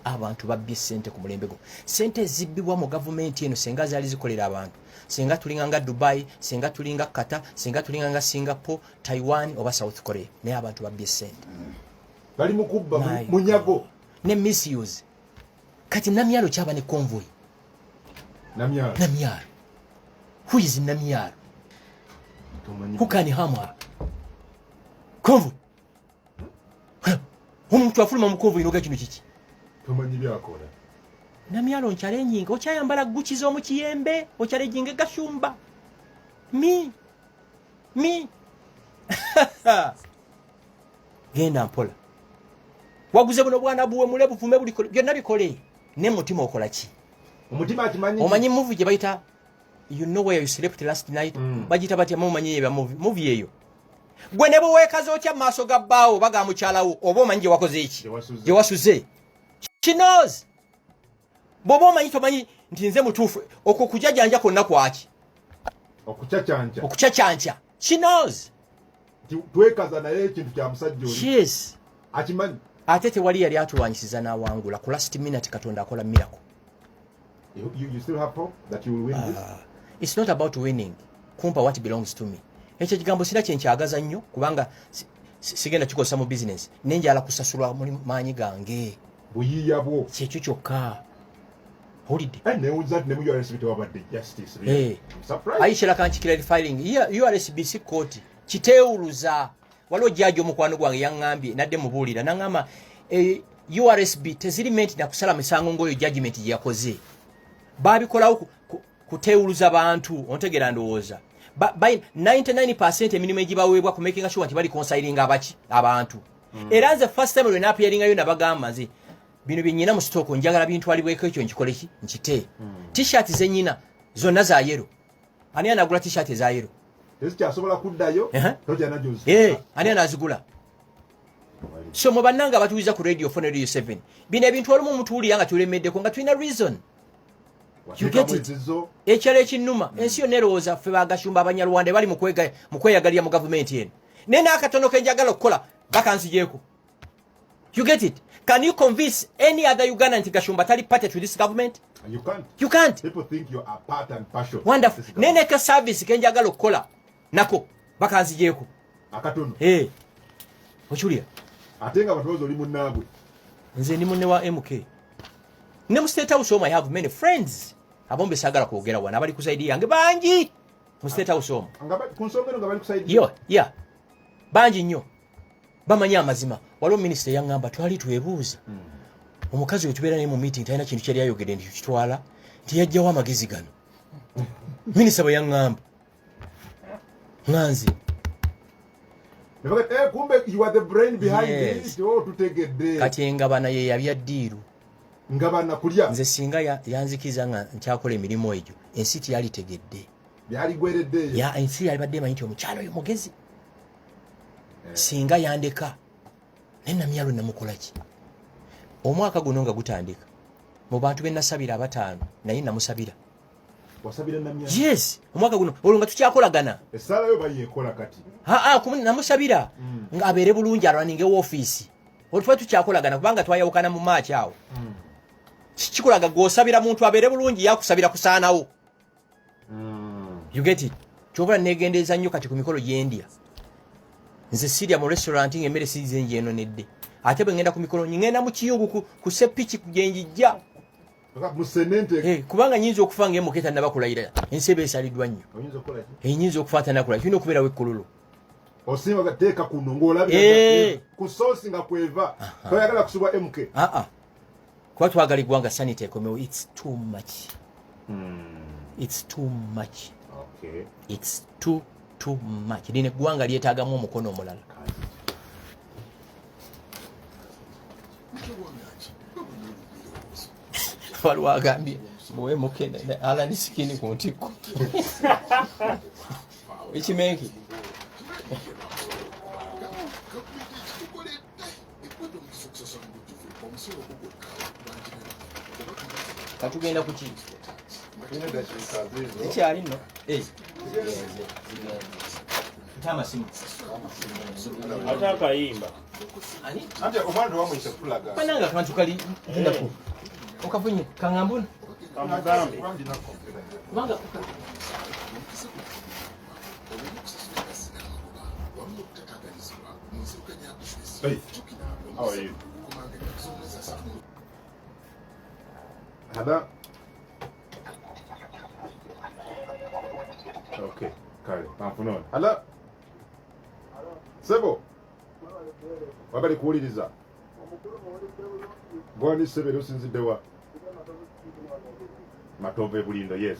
abantu babbye sente ku mulembe guno sente zibbibwa mu government eno senga zali zikolera abantu senga tulinga nga Dubai senga tulinga Qatar senga tulinga nga Singapore Taiwan oba South Korea ne abantu babbye sente bali mukubba munyago ne misuse kati namyalo kyaba ne convoy namyalo who is namyalo who can harm her convoy omuntu afuluma mu convoy noga kino kiki tomanyi byakola namyalo nkyale nyinga okyayambala gukizo mu kiyembe okyale jinge Gashumba mi genda mpola waguze buno bwana buwe mulebu vume buli byonna bikole ne mutima okola ki omutima akimanyi omanyi movie je bayita you know where you slept last night bagita bati mumanyi ya movie eyo gwe ne buwekazo otya maaso gabbaawo baga mukyalawo oba omanyi je wakoze iki je wasuze she knows bobo omanyi tomanyi nti nze mutuufu okukujajanja konna kwaki okuchachanja she knows twekaza naye ekintu kya musajja oli yes akimanyi ate tewali yali atulwanyisiza n'awangula ku last minute Katonda akola miracle. You still have hope that you will win this? It's not about winning. Kumpa what belongs to me. ekyo kigambo sina kyenkyagaza nnyo kubanga sigenda kikosa mu business nenjala kusasulwa muri maanyi gange buyiya bwo kyekyo kyokka holiday ne uzat ne mu URSB wabadde justice Aisha kanchi clarifying URSBC court kiteewuluza waliwo jjaji omukwano gwange yaŋŋambye nadde mubuulira naŋŋamba URSB tezirimenti na kusala misango ngoyo judgment gye yakoze baabikolawo kuteewuluza bantu ontegera ndowooza by 99% emirimu egibaweebwa ku making sure nti bali consiling abantu era nze first time lwe naapiyaringayo nabagamba nze bino byennyina mu sitooko njagala bintwalibweko ekyo nkikole ki nkite t-shirt zennyina zonna za yero ani anagula t-shirt eza yero ezikyasobola kuddayo ani anazigula so mu bannanga batuwiza ku radio 4 radio 7 bino ebintu olumu omutuwulira nga tulemeddeko nga tulina reason you get it ekyalo ekinnuma ensi yonna erowooza ffe bagashumba abanyarwanda bali mu kweyagalira mu gavumenti eno naye n'akatono ke njagala okukola bakansigyeko you get it. Can you convince any other Ugandan nti Gashumba tali party to this government? You can't. People think you are part and passion. Wonderful. Nene ka service kenjagala okukola nako bakanzigyeko akatono ochulia atenga batozo oli munnaabwe nze ndi munne wa MK ne mu state house I have many friends abombe sagala kwogera wana abali kusaidia yange bangi mu state house ngaba kunsongero ngabali kusaidia yo bangi nnyo bamanya amazima waliwo minister yaŋŋamba twali twebuuza omukazi wetubeera naye mu meeting talina kintu kyali ayogedde nti kitwala nti yajjawo amagezi gano minister bwe yaŋŋamba nganzi kumbe you are the brain behind this tutegedde kati engabana ye yabya ddiiru ngabana kulya nze singa yanzikiza nga nkyakola emirimu egyo ensi tiyali tegedde byali gweredde ensi yali badde emanyi nti omukyalo oyo mugezi singa yandeka nenamyalo namukolaki omwaka guno nga gutandika mu bantu benasabira 5 naye namusabira wasabira namyalo yes omwaka guno olwo nga tukyakolagana esala yo bayekola kati namusabira nga abeere bulungi alwaninge woofiisi olwo tukyakolagana kubanga twayawukana mu maachi awo kikulaga gw'osabira muntu abeere bulungi yakusabira kusaanawo you get it kyobula negendeeza nnyo kati ku mikolo gy'endya nze sirya mu restaurant ng'emmere siize njeeno nedde ate bwe ngenda ku mikolo ngenda mu kiyungu ku sepiki gyenjijja kubanga nyinza okufa ng'emuketa nabakulayira ensi eba esaliddwa nnyo nyinza okufa atanakulayira tulina okubeerawo ekkololo osimba gateeka kuno ng'olabira ku soosi nga kweva toyagala kusubwa MK kuba twagala eggwanga sanity ekomewo it's too much it's too much lino eggwanga lyetaagamu omukono omulala waliwo agambye muwemuke alani sikini ku ntikko ekimenki katugenda kuki ekyali nno tamasimu atakayimba ate omwana wamwise kulaga pananga kantu kali ndako okafunye kangambuna amugambe kubanga Hey, how are you? Ada? Okay, kale, pampuno. Ada? Sebo? Wabali kuwuliriza? Gwani sebero sinziddewa? Matove Bulindo, yes.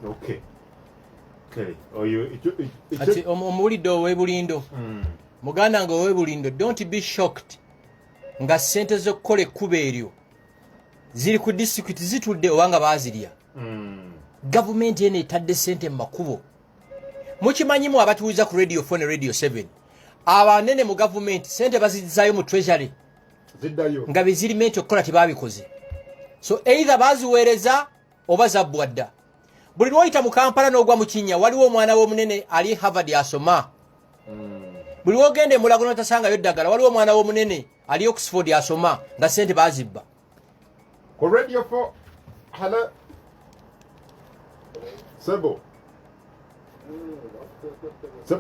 Okay. Okay. Ati omulidde ow'ebulindo muganda nga ow'ebulindo don't be shocked nga ssente z'okukola ekkubo eryo ziri ku disitulikiti zitudde obanga baazirya gavumenti eno etadde ssente mu makubo mukimanyimu abatuuliza ku radio 4 ne radio 7 abanene mu gavumenti ssente bazizaayo mu treasury nga bezirimenti okukola tebaabikoze so either baziweereza oba zabbwa dda buli lwoyita mu Kampala n'ogwa mu Kinnya waliwo omwana w'omunene ali Harvard asoma buli ogende mulago notasanga yoddagala waliwo omwana w'omunene ali Oxford asoma nga sente bazibba ko radio 4 hala Sebo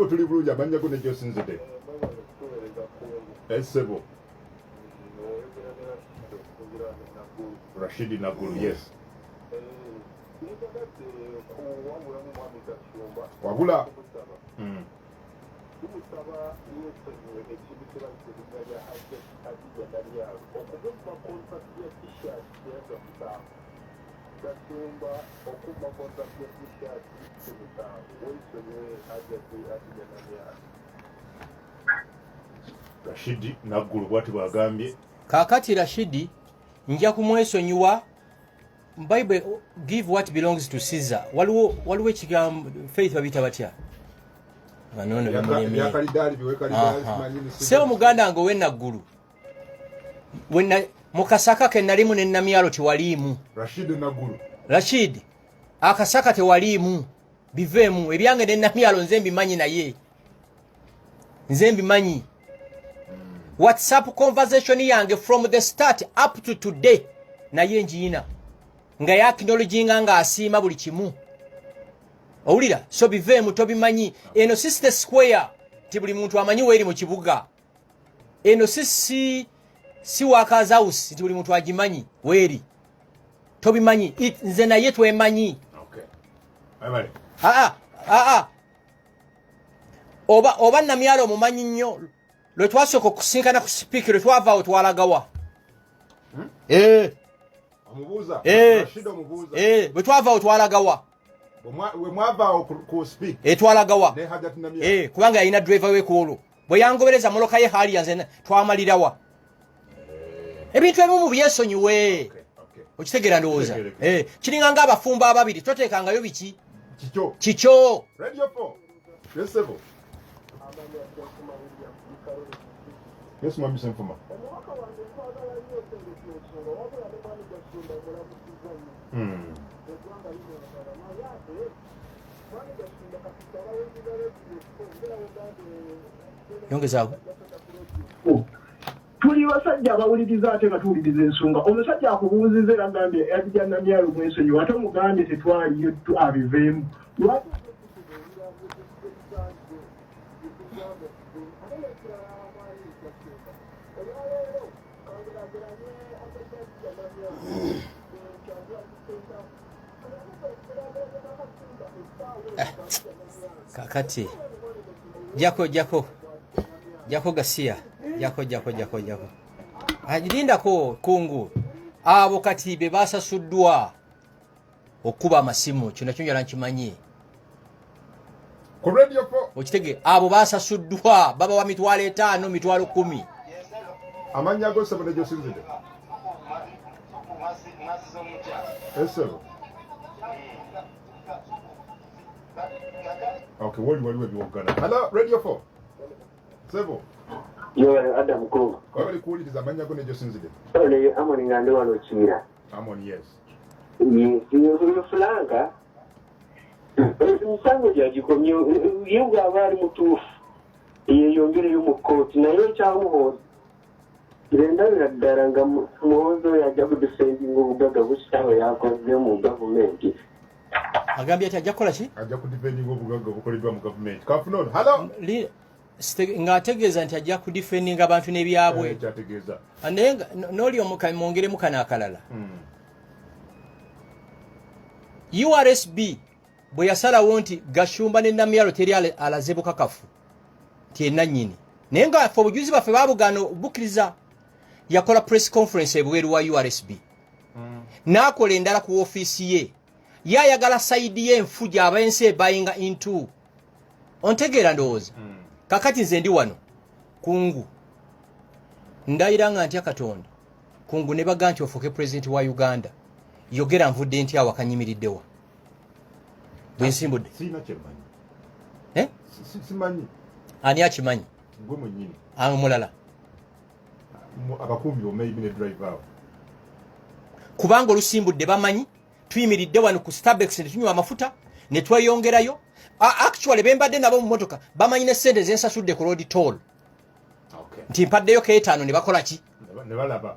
tuli bulungi amanya go ne gyosinzide Sebo Rashidi Naguru yes wabula Rashidi Naguru bwati bwagambye kakati Rashidi nja kumwesonyiwa Bible give what belongs to Caesar waliwo ekigambo faith babita batya banono yakalidali biwekalidali manini seo muganda ngo Naguru wenna mukasaka ke nalimu ne namyalo tiwalimu Rashid akasaka tewalimu bivemu ebyange ne namyalo nze mbimanyi naye nze mbimanyi WhatsApp conversation yange from the start up to today naye njina nga ya technology nga asiima buli kimu owulira so bivemu tobimanyi eno sister square ti buli muntu amanyi weri mu kibuga eno si wakaza house ti buli muntu agimanyi weri tobimanyi nze naye twemanyi okay oba namyalo mumanyi nnyo lwe twasooka okusinkana ku speaker lwe twavaawo twalagawa omubuuza Rashid omubuuza bwe twavaawo twalagawa we mwavaawo ku speak twalagawa ne hajati namyalo kubanga yalina driver we kuolo bwe yangobereza moloka ye hali yanze twamalirawa ebintu ebimu byensonyiwe okitegeera ndowooza kiringa nga abafumbo ababiri toteekangayo biki kikyo radio 4 yes sebo yes mami senfuma yongezaako tuli basajja abawuliriza ate nga tuwuliriza ensonga omusajja akubuuziza era agambye yabijjana myalo mwensonyi ate omugambye tetwaliyo abiveemu kakati jako gasia jako ajirindako kungu abo kati be basasuddwa okuba amasimu kino kyonjala nkimanyi ku radio 4 okitege abo basasuddwa baba wa mitwalo 5 mitwalo 10 amanya go sebo ne gyosinzide Sebo okay wali biwogana hello radio 4 Sebo yo Adam ko wali kuwuliriza amanya go ne gyosinzide ole amoni ngande wano kimira amoni yes yo fulanga musango yagikomyo yuga abari mutufu yeyongere yo mukoti nayo cyamuho irenda biradaranga muhozo yajya kudefendinga ubugaga bushaho yakoze mu government agambye ati ajja kukola ki ajja kudefendinga obugaga bukolebwa mu government kafunono hello ng'ategeeza nti ajja kudefendinga abantu n'ebyabwe kyategeeza naye n'oli omwongeremu kano akalala URSB bwe yasalawo nti Gashumba ne Namyalo teri alaze bukakafu nti ennannyini naye nga ffe obujulizi baffe baabugano bukkiriza yakola press conference ebweru wa URSB n'akola endala ku ofiisi ye yayagala sayidi y'enfuja abensi ebayinga into ontegeera ndowooza kakati nze ndi wano kungu ndayira nga ntya Katonda kungu ne baga nti ofuuke president wa Uganda yogera nvudde nti awo akanyimiriddewa bwensimbudde sina kyemanyi simanyi ani akimanyi gwe mwennyini mulala abakumbi maybe ne driver kubanga olusimbudde bamanyi tuyimiridde wano ku Starbucks ne tunywa amafuta ne tweyongerayo. Actually bembadde nabo mu motoka bamanyi ne sente zensasudde ku road toll. Nti mpaddeyo keetaano ne bakola ki?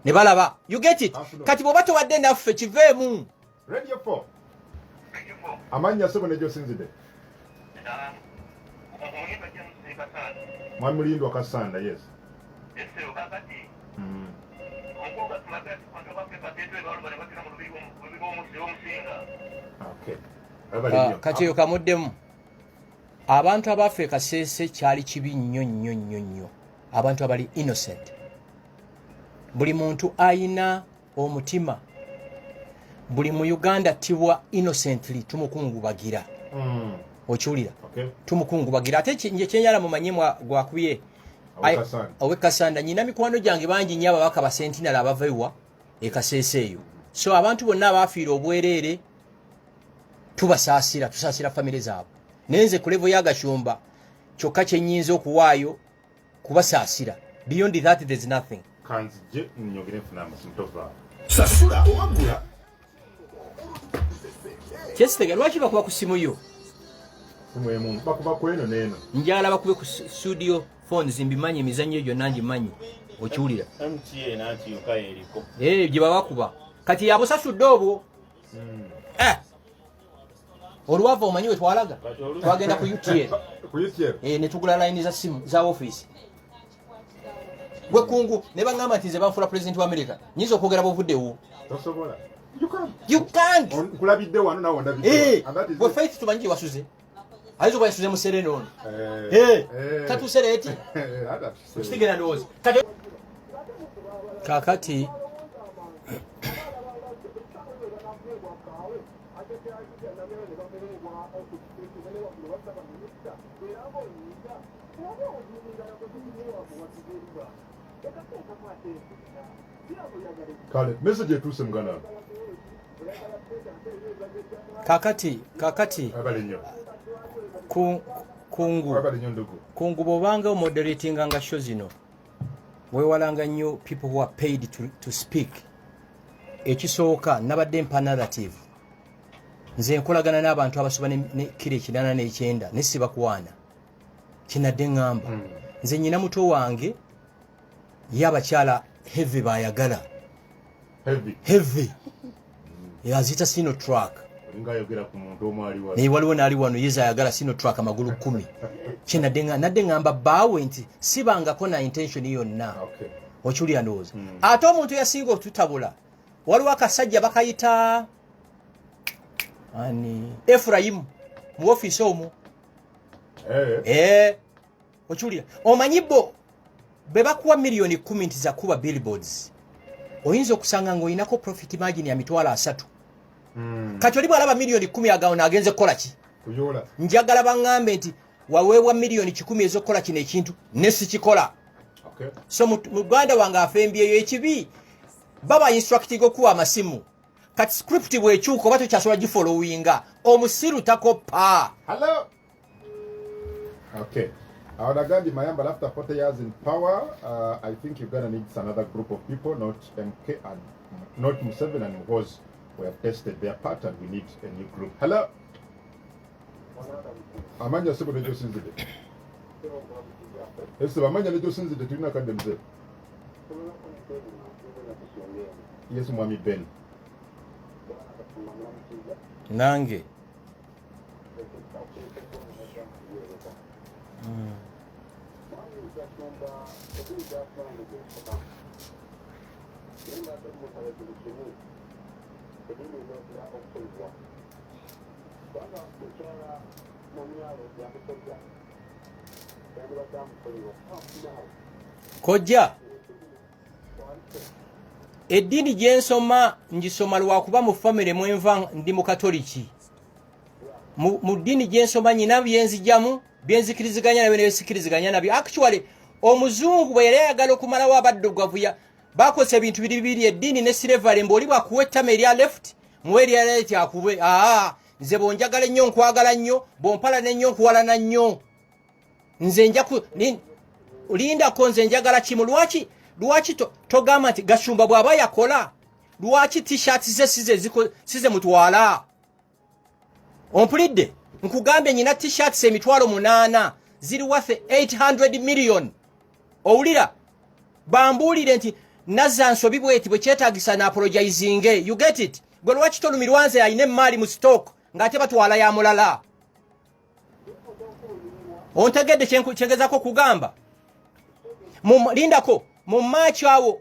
Ne balaba. You get it? Kati bw'oba towadde naffe kiveemu. Radio 4. Amanya sebo ne Josinzide. Mwamulindwa Kasanda, yes. Okay. Kati yo kamuddemu. Abantu abaffe Kasese kyali kibi nnyo. Abantu abali innocent. Buli muntu ayina omutima. Buli mu Uganda tibwa innocently tumukungubagira. Okiwulira? Okay. Tumukungubagira. Ate nje kyenyala mumanyimwa gwakuye. Owe Kasanda nyina mikwano gyange bangi nnyo ababaka ba Sentinel abavaiwa e Kasese eyo. So abantu bonna abafiira obwereere tusaasira family zaabwe. Nenze ku level ya Gashumba kyokka kyenyinza okuwaayo kubasaasira. Beyond that there's nothing. Kanzije nyogere funa amasintova. Sasula owagula. Kyesitega lwaki bakuba ku simu yo? Simu bakuba kweno neno. Njala bakube ku studio phones mbimanyi emizannyo gyonna ngimanyi. Okiwulira? MTN ati yukaye eriko. Gye babakuba. Kati yabo sasudde obwo. Olwava omanyi we twalaga? Twagenda ku UTN. Ku UTN? Ne tugula line za simu za office. Gwe kungu ne bangamba nti nze banfula president wa America. Nyiza okwogera bovuddewo. Tosobola. You can't. Kulabidde wano nawo ndabidde. Gwe Faith tumanyi wasuze. Aizo kwa yasuze musere nono. Tatu sereti. Ustigena ndozi. Kakati Kale, message etuse muganda. Kakati. Abalinyo. Kungu. Abalinyo ndugu. Kungu bobanga moderating nga show zino. Wewalanga nnyo people who are paid to speak. Ekisooka nabadde mpa narrative. Nze nkolagana n'abantu abasoba ne kire 89 ne sibakuwaana. Kinadde ngamba. Nze nyina muto wange yabakyala heavy bayagala. Heavy. Yazita sino truck. Ngayogera ku muntu omwali wano. Ne waliwo nali wano yeza ayagala sino truck amagulu 10. Nadde ngamba bawe nti sibangako na intention yonna. Okay. Okiwulira ndowooza. Ate omuntu yasinga otutabula. Waliwo akasajja bakayita Ephraim mu office omwo. Okiwulira. Omanyibo bebakuwa milioni 10 nti za kuba billboards. Oyinza okusanga ng'oyinako profit margin ya mitwalo 3. Kati oli bw'alaba milioni 10 agawo n'agenze kukola ki? Kuyola. Njagala baŋŋambe nti waweebwa milioni 10 ez'okukola kino ekintu ne sikikola. Okay. So muganda wange afembyeyo ekibi baba instructing okuwa amasimu. Kati script bw'ekyuka oba tokyasobola gifollowinga omusiru takopa. Hello. Okay. Gandhi Mayamba, after 40 years in power, I think Uganda needs another group of people, not MK and not Museveni and Muhoozi. We have tested their part and we need a new group. Hello. Amanya sebo ne Josinzide. Ese amanya ne Josinzide tulina kadde mzee. Yes mwami Ben. Nange. Kojja eddiini gye nsoma ngisoma lwakuba mu famire mwenva ndi mu katoliki. Mu ddiini gye nsoma nyina byenzijjamu byenzikiriziganya nabyo nebisikiriziganya nabyo. Actually omuzungu bwe yali ayagala okumalawo abaddugavu bakoze ebintu bibiri eddiini ne slavery mboli bwakuwa ettama erya left muwe erya right akube. Nze bonjagala nnyo nkwagala nnyo bompala nnyo nkuwalana nnyo. Nze njaku lindako nze njagala kimu. Lwaki togamba nti Gashumba bw'aba yakola lwaki t-shirt ze size mutwala? Ompulidde? nkugambye nyina t-shirts emitwalo 8 ziri worth 800 million. Owulira bambuulire nti Nazansobi bweti bwe kyetaagisa na apologizing. You get it? Gwe lwaki tolumirwanze ayine maali mu stock ng'ate batwala ya mulala. Ontegedde kyengezako kugamba. Lindako mu March awo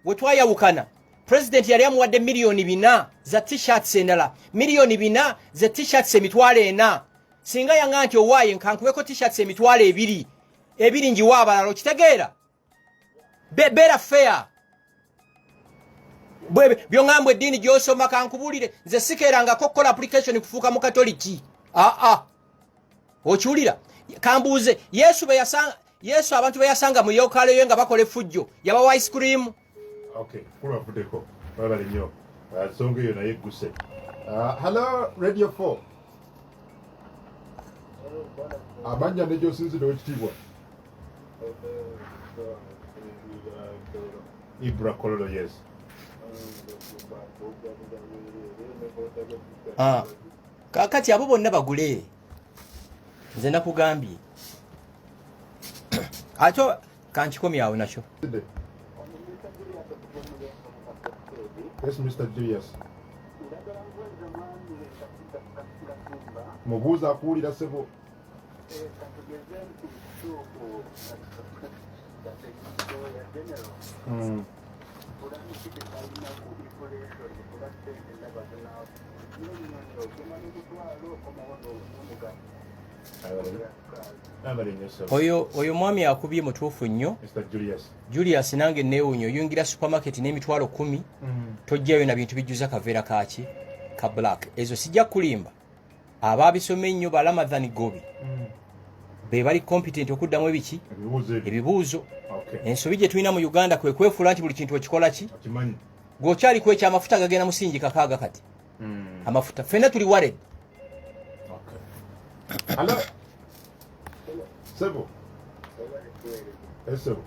we twayawukana president yali amuwadde milioni 4 za t-shirts endala, milioni 4 za t-shirts emitwalo 4. Singa yanga nti owaaye nkankubeko t-shirts emitwalo 2 ebiri njiwa abalala okitegeera. Better fair. Byongambwe eddiini gy'osoma kankubulire nze sikeerangako kukola application kufuuka mu katoliki. Okiwulira? Kambuuze Yesu abantu beyasanga mu yokale yo nga bakola effujjo yabawa ice cream. Okay, kula fudeko babali nnyo songa eyo naye egguse. Hello Radio 4. Amanya ne gy'osinzidde w'ekitiibwa. Ibra Kololo, yes. Kakati abo bonna bagule. Nze nakugambye. Acho kanchikomya awo nakyo. Yes, Mr. Julius. Mubuuza akuwulira sebo. Oyo mwami akubye mutuufu nnyo. Mr. Julius nange neewunyo yungira supermarket n'emitwalo 10 tojjayo na bintu bijjuza kaveera kaki ka black. Ezo sijja kulimba abaabisome nnyo ba Ramadhan Gobi be bali competent okuddamu ebiki ebibuuzo. Ensobi gye tulina mu Uganda kwe kwefuula nti buli kintu okikola ki gwokyali kwekya amafuta gagenda musingi kakaaga kati amafuta fena tuli worried. Hello Sebo. Sebo.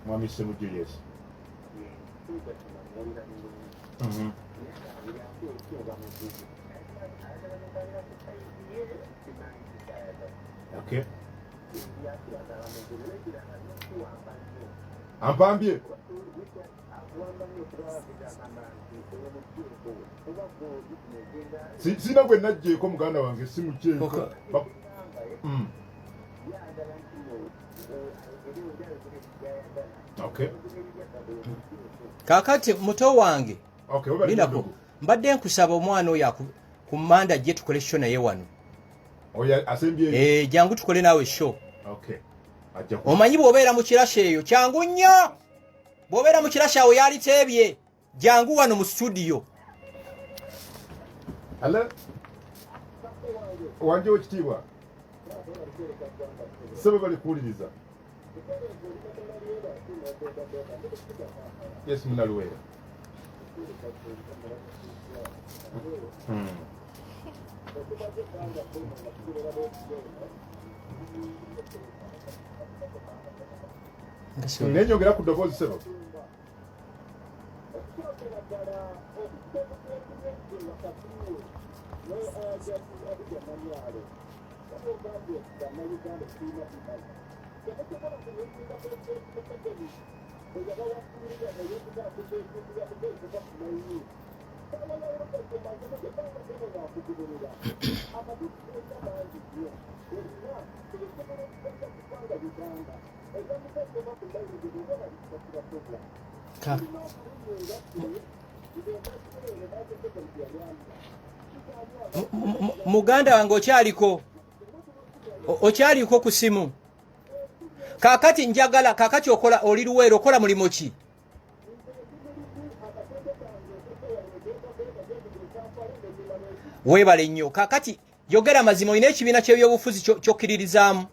Mwami Sebo Julius. Okay. Ampambye. Sina gwe najjeeko muganda wange si mukyenko. Okay. Kakati muto wange. Okay, Linako. Mbadde nkusaba omwana oyo ku Manda gye tukole show naye wano. Oya asembye. Jangu tukole nawe show. Okay. Omanyi bw'obeera mu kirasha eyo kyangu nnyo. Bw'obeera mu kirasha awo yali teebye. Jangu wano mu studio. Hello? Wanje wekitiibwa. Sebo bali kuwuliriza. Yes, Munaluwera. Nenyongera ku ddoboozi Sebo. Muganda wange okyaliko ku simu. Kakati njagala kakati okola oli Luweero okola mulimo ki? Weebale nnyo. Kakati yogera mazima olina ekibiina ky'ebyobufuzi ky'okkiririzaamu.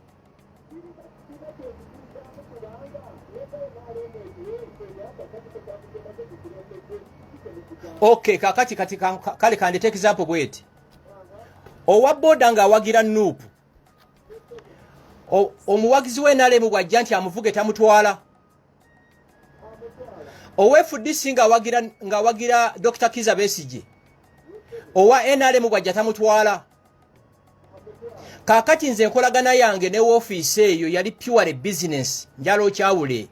Okay, kakati kale kandete example bweti. Owa boda nga awagira Nuupu. Omuwagizi w'enalemu bw'ajja nti amuvuge tamutwala. Owefudisi nga awagira Dr. Kiza Besigye. owa NRM bwajja tamutwala. Kakati nze nkolagana yange ne office eyo yali pure business njalo kyawule.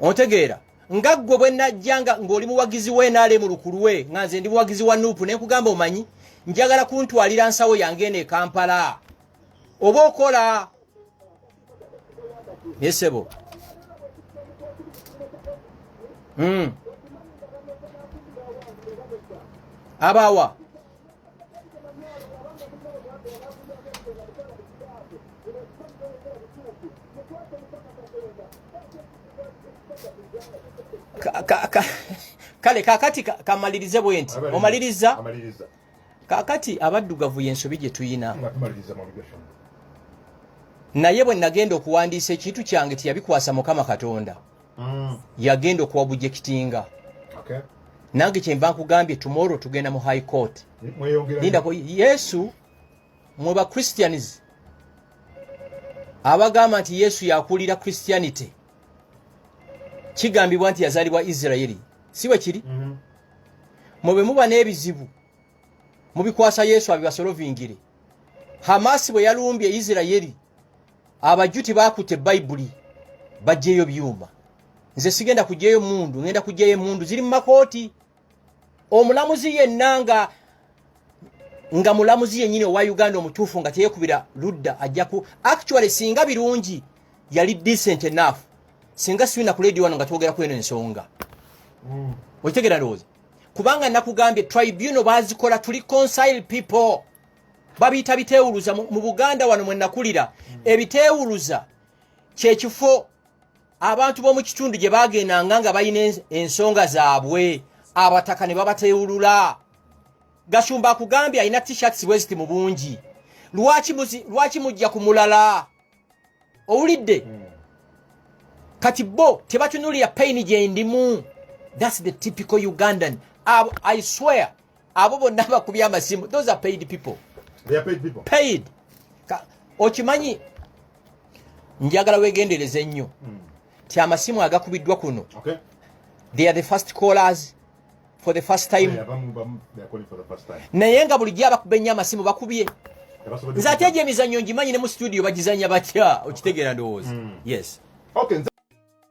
Ontegeera nga gwe bwe najjanga ng'oli muwagizi we NRM lukuluwe nga nze ndi muwagizi wa Nuupu ne nkugamba omanyi njagala kuntwalira nsawo yange ne Kampala. Oba okola yesebo. Abawa kale kakati kamalirize bwenti omaliriza kakati abaddugavu yensobi gye tuyina naye bwe nagenda okuwandiisa ekintu kyange tiyabikwasa Mukama Katonda yagenda okuwabujekitinga. Nange kyenva nkugambye tomorrow tugenda mu high court. Lindako Yesu mwe ba Christians abagamba nti Yesu yakulira Christianity kigambibwa nti yazalibwa Israeli siwe kiri mwe muba n'ebizibu mubikwasa Yesu abibasolovingire. Hamasi bwe yalumbye Israeli abajuti bakutte Bible bajjeyo byuma. Nze sigenda kujeyo mundu ngenda kujeyo mundu ziri mu makoti. Omulamuzi yennanga nga mulamuzi yennyini owa Uganda omutuufu nga teyekubira ludda ajjaku actually singa birungi yali decent enough singa sina ku radio wano nga twogera ku eno ensonga. Okitegera ndowooza kubanga nakugambye tribunal bazikola tuli reconcile people babiyita biteewuluza mu Buganda wano mwe nakulira ebiteewuluza kyekifo abantu b'omu kitundu gye bagendanga nga bayina ensonga zaabwe abataka ne babateewulula. Gashumba akugambye alina t-shirts west mu bungi lwaki mujja ku mulala owulidde kati bo tebatunulira pain gye ndimu. That's the typical Ugandan. I swear abo bonna bakubya amasimu those are paid people. They are paid people. Paid. Okimanyi njagala wegendereze nnyo ti amasimu agakubiddwa kuno. Okay. They are the first callers for the first time. They are calling for the first time. Naye nga bulijjo abakubenya amasimu bakubye. Nze ate emizannyo ngimanyi ne mu studio bagizanya batya okitegeera ndowooza. Yes. Okay.